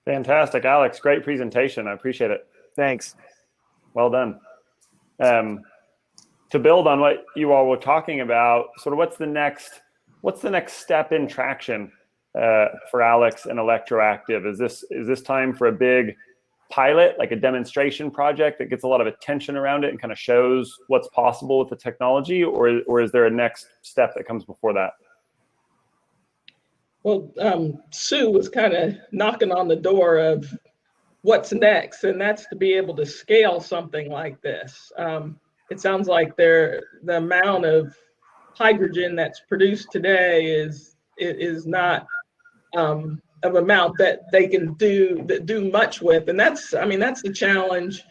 Fantastic, Alex. Great presentation. I appreciate it. Thanks. Well done. To build on what you all were talking about, sort of what's the next step in traction for Alex and Electroactive? Is this time for a big pilot, like a demonstration project that gets a lot of attention around it and kind of shows what's possible with the technology, or is there a next step that comes before that? Well, Sue was kind of knocking on the door of what's next, and that's to be able to scale something like this. It sounds like the amount of hydrogen that's produced today is not of amount that they can do much with, and that's the challenge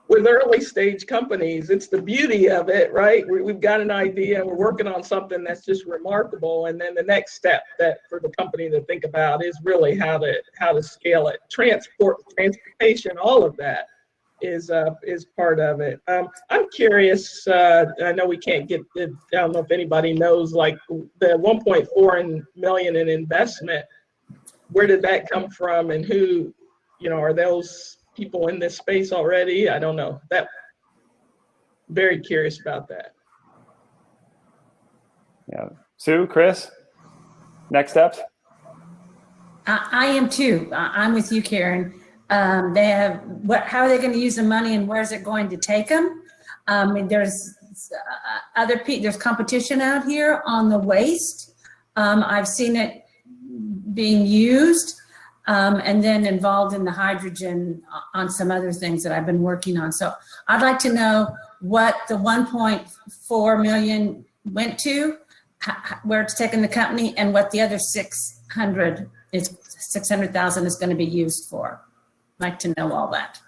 with early stage companies. It's the beauty of it, right? We've got an idea, we're working on something that's just remarkable, and then the next step that for the company to think about is really how to scale it. Transportation, all of that is part of it. I'm curious. I know we can't get. I don't know if anybody knows, like the 1.4 million in investment. Where did that come from, and who, are those people in this space already? I don't know. Very curious about that. Yeah, Sue, Chris, next steps. I am too. I'm with you, Karen. They have how are they going to use the money, and where is it going to take them? There's there's competition out here on the waste. I've seen it being used, and then involved in the hydrogen on some other things that I've been working on. So I'd like to know what the 1.4 million went to, where it's taken the company, and what the other 600,000 is going to be used for. I'd like to know all that.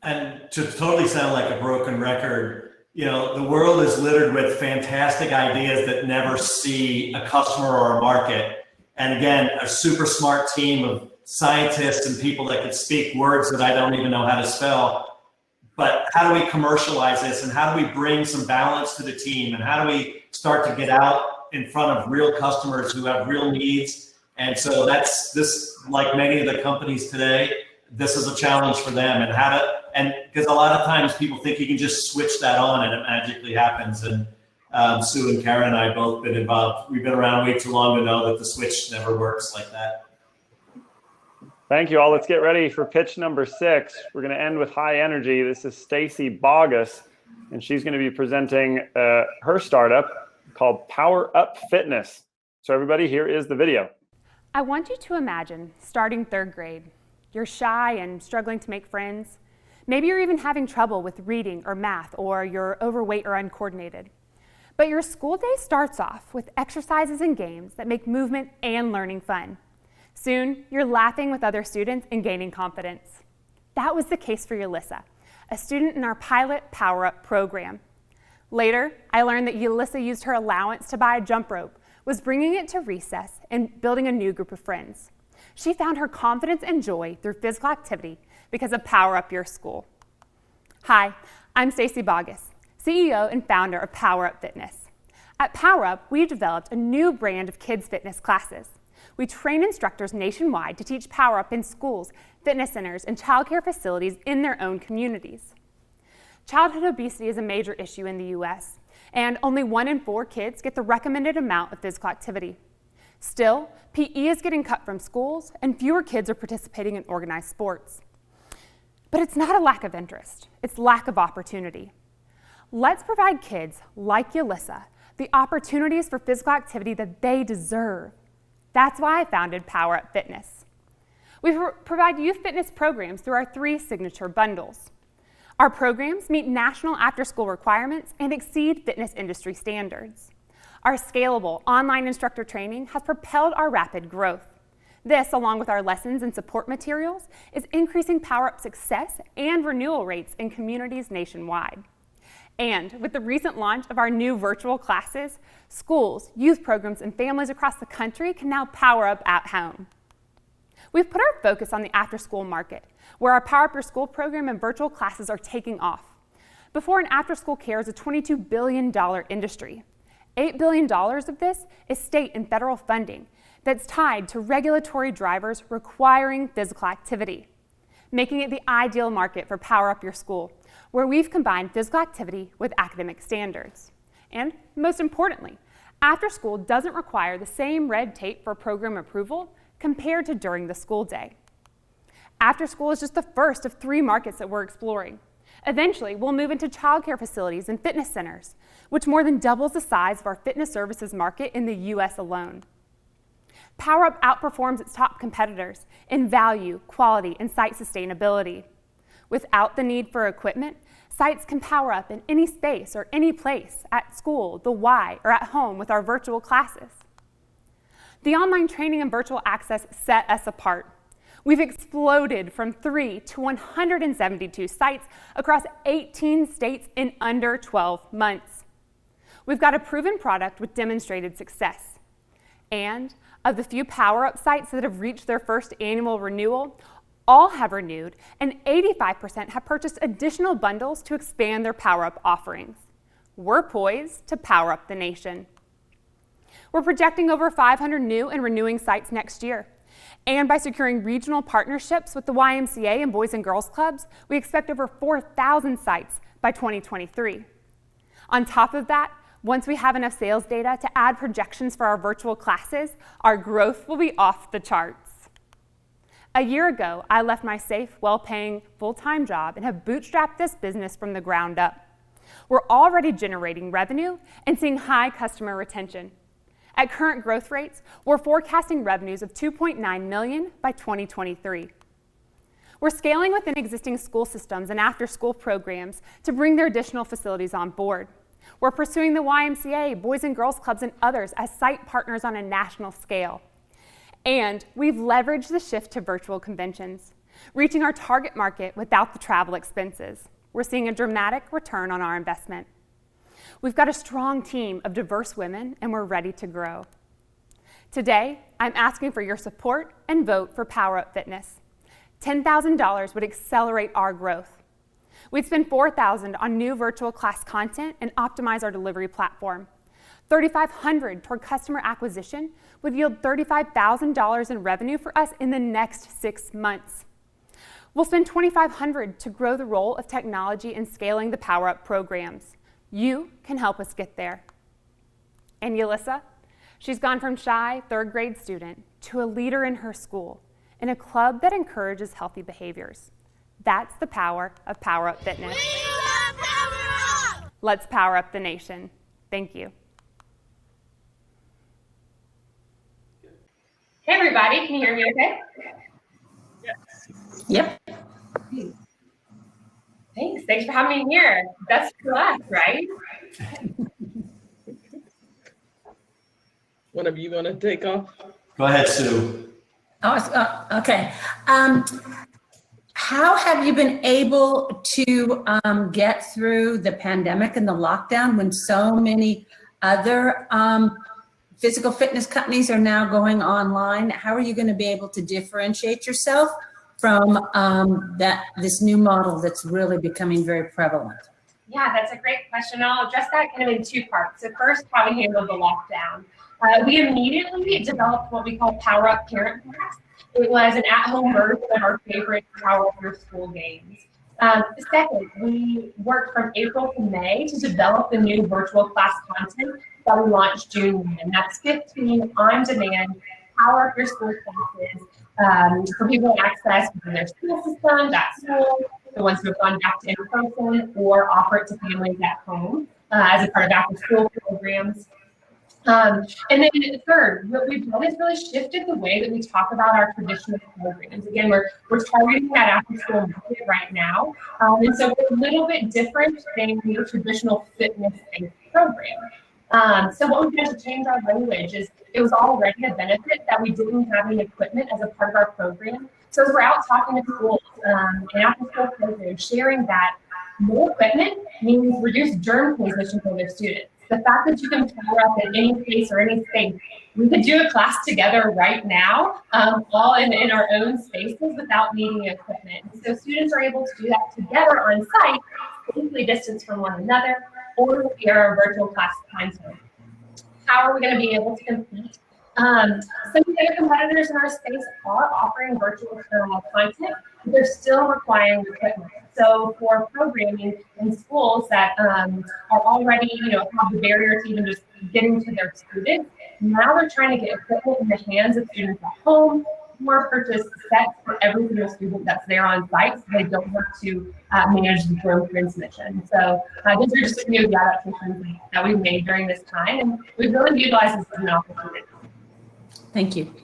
And to totally sound like a broken record, the world is littered with fantastic ideas that never see a customer or a market. And again, a super smart team of scientists and people that can speak words that I don't even know how to spell. But how do we commercialize this, and how do we bring some balance to the team, and how do we start to get out in front of real customers who have real needs? And so that's this, like many of the companies today, this is a challenge for them, and because a lot of times people think you can just switch that on and it magically happens. And Sue and Karen and I have both been involved. We've been around way too long to know that the switch never works like that. Thank you all. Let's get ready for pitch number 6. We're going to end with high energy. This is Stacy Bogus, and she's going to be presenting her startup called Power Up Fitness. So everybody, here is the video. I want you to imagine starting 3rd grade. You're shy and struggling to make friends. Maybe you're even having trouble with reading or math, or you're overweight or uncoordinated. But your school day starts off with exercises and games that make movement and learning fun. Soon, you're laughing with other students and gaining confidence. That was the case for Yulissa, a student in our pilot Power Up program. Later, I learned that Yulissa used her allowance to buy a jump rope, was bringing it to recess, and building a new group of friends. She found her confidence and joy through physical activity because of Power Up Your School. Hi, I'm Stacy Bogus, CEO and founder of Power Up Fitness. At Power Up, we've developed a new brand of kids' fitness classes. We train instructors nationwide to teach Power Up in schools, fitness centers, and childcare facilities in their own communities. Childhood obesity is a major issue in the U.S., and only 1 in 4 kids get the recommended amount of physical activity. Still, PE is getting cut from schools, and fewer kids are participating in organized sports. But it's not a lack of interest, it's lack of opportunity. Let's provide kids like Yulissa the opportunities for physical activity that they deserve. That's why I founded Power Up Fitness. We provide youth fitness programs through our 3 signature bundles. Our programs meet national after-school requirements and exceed fitness industry standards. Our scalable online instructor training has propelled our rapid growth. This, along with our lessons and support materials, is increasing Power Up success and renewal rates in communities nationwide. And with the recent launch of our new virtual classes, schools, youth programs, and families across the country can now power up at home. We've put our focus on the after-school market, where our Power Up Your School program and virtual classes are taking off. Before and after-school care is a $22 billion industry. $8 billion of this is state and federal funding that's tied to regulatory drivers requiring physical activity, making it the ideal market for Power Up Your School, where we've combined physical activity with academic standards. And most importantly, after school doesn't require the same red tape for program approval compared to during the school day. After school is just the first of 3 markets that we're exploring. Eventually, we'll move into childcare facilities and fitness centers, which more than doubles the size of our fitness services market in the US alone. Power Up outperforms its top competitors in value, quality, and site sustainability. Without the need for equipment, sites can power up in any space or any place, at school, the Y, or at home with our virtual classes. The online training and virtual access set us apart. We've exploded from 3 to 172 sites across 18 states in under 12 months. We've got a proven product with demonstrated success. And of the few Power Up sites that have reached their first annual renewal, all have renewed, and 85% have purchased additional bundles to expand their Power Up offerings. We're poised to power up the nation. We're projecting over 500 new and renewing sites next year. And by securing regional partnerships with the YMCA and Boys and Girls Clubs, we expect over 4,000 sites by 2023. On top of that, once we have enough sales data to add projections for our virtual classes, our growth will be off the charts. A year ago, I left my safe, well-paying, full-time job and have bootstrapped this business from the ground up. We're already generating revenue and seeing high customer retention. At current growth rates, we're forecasting revenues of $2.9 million by 2023. We're scaling within existing school systems and after-school programs to bring their additional facilities on board. We're pursuing the YMCA, Boys and Girls Clubs, and others as site partners on a national scale. And we've leveraged the shift to virtual conventions, reaching our target market without the travel expenses. We're seeing a dramatic return on our investment. We've got a strong team of diverse women, and we're ready to grow. Today, I'm asking for your support and vote for Power Up Fitness. $10,000 would accelerate our growth. We'd spend $4,000 on new virtual class content and optimize our delivery platform. $3,500 toward customer acquisition would yield $35,000 in revenue for us in the next 6 months. We'll spend $2,500 to grow the role of technology in scaling the Power Up programs. You can help us get there. And Yulissa, she's gone from shy 3rd grade student to a leader in her school in a club that encourages healthy behaviors. That's the power of Power Up Fitness. We love Power Up! Let's power up the nation. Thank you. Hey everybody, can you hear me okay? Yep. Thanks for having me here. Best for last, right? One of you want to take off? Go ahead, Sue. Okay. How have you been able to get through the pandemic and the lockdown when so many other physical fitness companies are now going online? How are you going to be able to differentiate yourself from this new model that's really becoming very prevalent? Yeah, that's a great question. I'll address that kind of in 2 parts. So first, how we handled the lockdown. We immediately developed what we call Power Up Parent Packs. It was an at-home version of our favorite Power Up Your School games. Second, we worked from April to May to develop the new virtual class content that we launched June 1. And that's 15 on-demand Power Up Your School classes for people to access within their school systems, at school, the ones who have gone back to in-person, or offer it to families at home as a part of after-school programs. And then third, what we've done is really shifted the way that we talk about our traditional programs. Again, we're targeting that after-school market right now, and so we're a little bit different than your traditional fitness-based program. So what we've done to change our language is it was already a benefit that we didn't have any equipment as a part of our program. So as we're out talking to schools and after-school programs, sharing that more equipment means reduced germ transmission for their students. The fact that you can power up in any place or any space, we could do a class together right now, all in our own spaces without needing equipment. So students are able to do that together on site, safely distanced from one another, or via our virtual class time zone. How are we going to be able to compete? Some of the other competitors in our space are offering virtual content, but they're still requiring equipment. So for programming in schools that are already, have the barrier to even just getting to their students, now they're trying to get equipment in the hands of students at home, or purchase sets for every single student that's there on site, so they don't have to manage the germ transmission. So these are just a few of the adaptations that we've made during this time, and we've really utilized this as an opportunity. Thank you.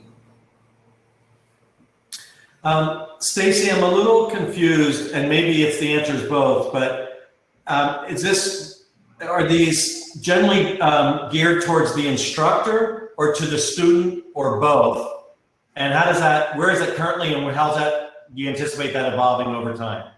Stacy, I'm a little confused, and maybe it's the answer is both, but are these generally geared towards the instructor or to the student or both? And where is it currently, and do you anticipate that evolving over time?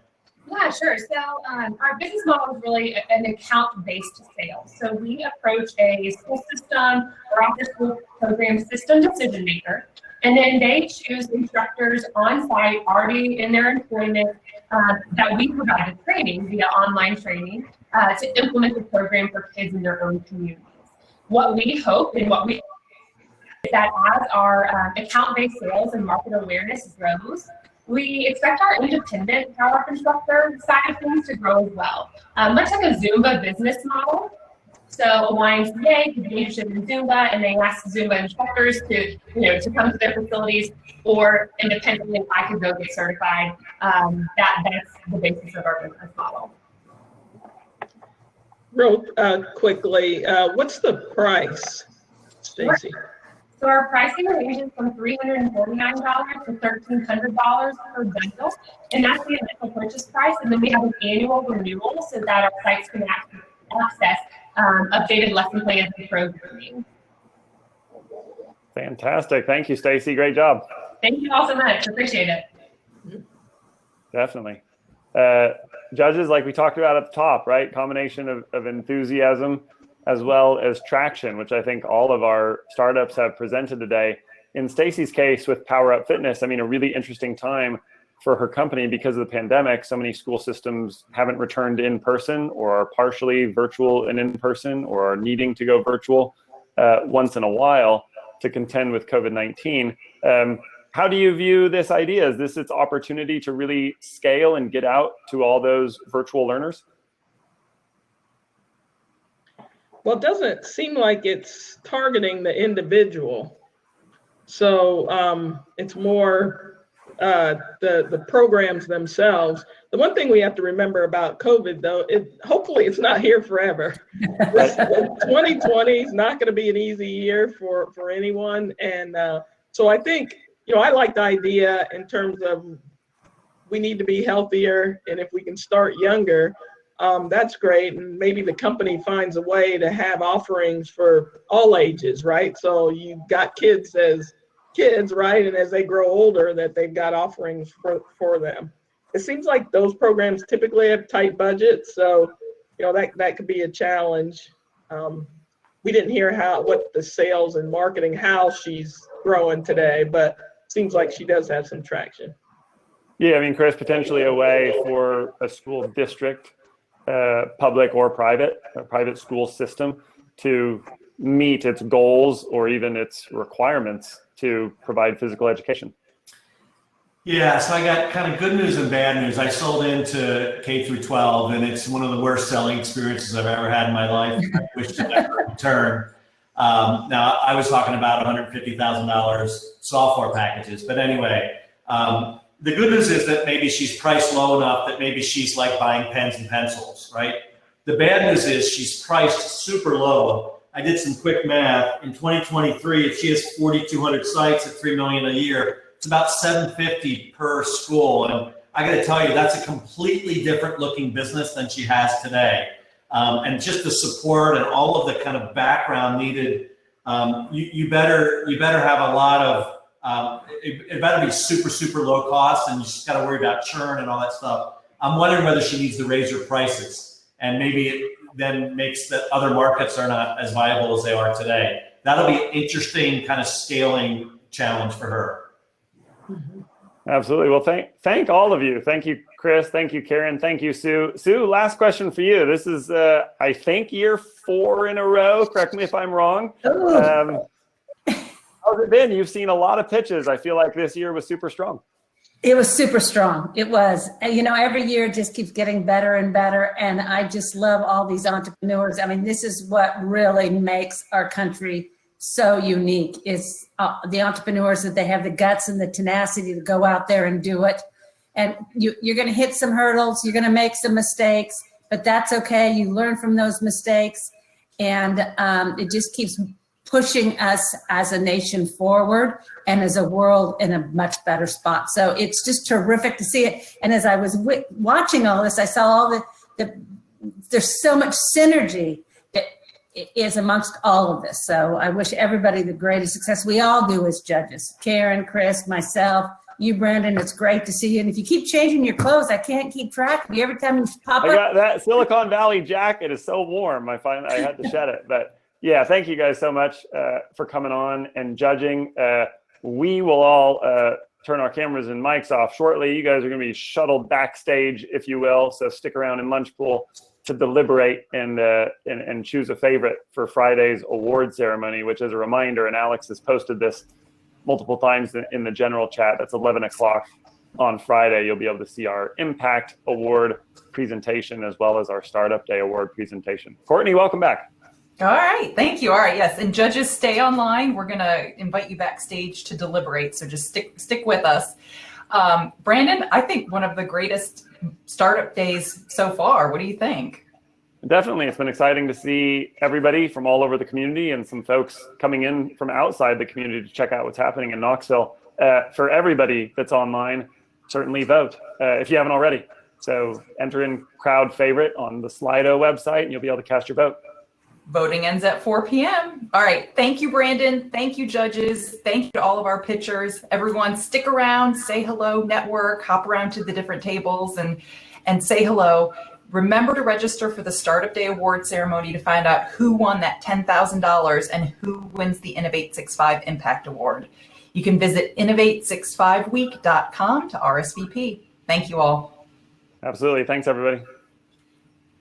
Yeah, sure. So our business model is really an account-based sale. So we approach a school system or after-school program system decision maker, and then they choose instructors on site already in their employment that we provide the training via online training to implement the program for kids in their own communities. What we hope and what we is that as our account-based sales and market awareness grows, we expect our independent power up instructor side of things to grow as well. Much like a Zumba business model. So a YMCA could be interested in Zumba, and they ask Zumba instructors to come to their facilities, or independently, I could go get certified. That's the basis of our business model. Real quickly, what's the price, Stacy? So our pricing ranges from $349 to $1,300 per bundle, and that's the initial purchase price. And then we have an annual renewal so that our sites can access updated lesson plans and programming. Fantastic. Thank you, Stacy. Great job. Thank you all so much. Appreciate it. Definitely. Judges, like we talked about at the top, right? Combination of enthusiasm as well as traction, which I think all of our startups have presented today. In Stacy's case with Power Up Fitness, I mean, a really interesting time for her company because of the pandemic. So many school systems haven't returned in person, or are partially virtual and in person, or are needing to go virtual once in a while to contend with COVID-19. How do you view this idea? Is this its opportunity to really scale and get out to all those virtual learners? Well, it doesn't seem like it's targeting the individual. So it's more the programs themselves. The one thing we have to remember about COVID, though, hopefully it's not here forever. 2020 is not going to be an easy year for anyone. And so I think, I like the idea in terms of we need to be healthier. And if we can start younger, that's great. And maybe the company finds a way to have offerings for all ages, right? So you've got kids as kids, right? And as they grow older, that they've got offerings for them. It seems like those programs typically have tight budgets. So, that could be a challenge. We didn't hear what the sales and marketing, how she's growing today, but seems like she does have some traction. Yeah, I mean, Chris, potentially a way for a school district, public or private, a private school system to meet its goals or even its requirements to provide physical education. Yeah, so I got kind of good news and bad news. I sold into K through 12, and it's one of the worst selling experiences I've ever had in my life. I wish to never return. Now, I was talking about $150,000 software packages, but anyway, the good news is that maybe she's priced low enough that maybe she's like buying pens and pencils, right? The bad news is she's priced super low. I did some quick math. In 2023, if she has 4,200 sites at $3 million a year, it's about $750 per school. And I got to tell you, that's a completely different looking business than she has today. And just the support and all of the kind of background needed, you better have a lot of, it better be super, super low cost, and you just got to worry about churn and all that stuff. I'm wondering whether she needs to raise her prices, and maybe it then makes that other markets are not as viable as they are today. That'll be an interesting kind of scaling challenge for her. Absolutely. Well, thank all of you. Thank you, Chris. Thank you, Karen. Thank you, Sue. Sue, last question for you. This is, I think, year 4 in a row. Correct me if I'm wrong. How's it been? You've seen a lot of pitches. I feel like this year was super strong. It was super strong. It was. You know, every year it just keeps getting better and better. And I just love all these entrepreneurs. I mean, this is what really makes our country so unique, is the entrepreneurs, that they have the guts and the tenacity to go out there and do it. And you're going to hit some hurdles. You're going to make some mistakes, but that's okay. You learn from those mistakes. And it just keeps pushing us as a nation forward and as a world in a much better spot. So it's just terrific to see it. And as I was watching all this, I saw all there's so much synergy that is amongst all of this. So I wish everybody the greatest success. We all do as judges. Karen, Chris, myself, you, Brandon, it's great to see you. And if you keep changing your clothes, I can't keep track of you. Every time you pop up. I got that Silicon Valley jacket is so warm. I had to shed it. But yeah, thank you guys so much for coming on and judging. We will all turn our cameras and mics off shortly. You guys are going to be shuttled backstage, if you will. So stick around in Lunchpool to deliberate and choose a favorite for Friday's award ceremony, which, is a reminder, and Alex has posted this multiple times in the general chat, that's 11 o'clock on Friday. You'll be able to see our Impact Award presentation as well as our Startup Day Award presentation. Courtney, welcome back. All right, thank you. All right, yes, and judges, stay online. We're going to invite you backstage to deliberate, so just stick with us. Brandon, I think one of the greatest startup days so far. What do you think? Definitely. It's been exciting to see everybody from all over the community and some folks coming in from outside the community to check out what's happening in Knoxville. For everybody that's online, certainly vote if you haven't already. So enter in crowd favorite on the Slido website and you'll be able to cast your vote. Voting ends at 4 p.m. All right. Thank you, Brandon. Thank you, judges. Thank you to all of our pitchers. Everyone, stick around, say hello, network, hop around to the different tables and say hello. Remember to register for the Startup Day Award ceremony to find out who won that $10,000 and who wins the Innov865 Impact Award. You can visit Innov865week.com to RSVP. Thank you all. Absolutely. Thanks, everybody.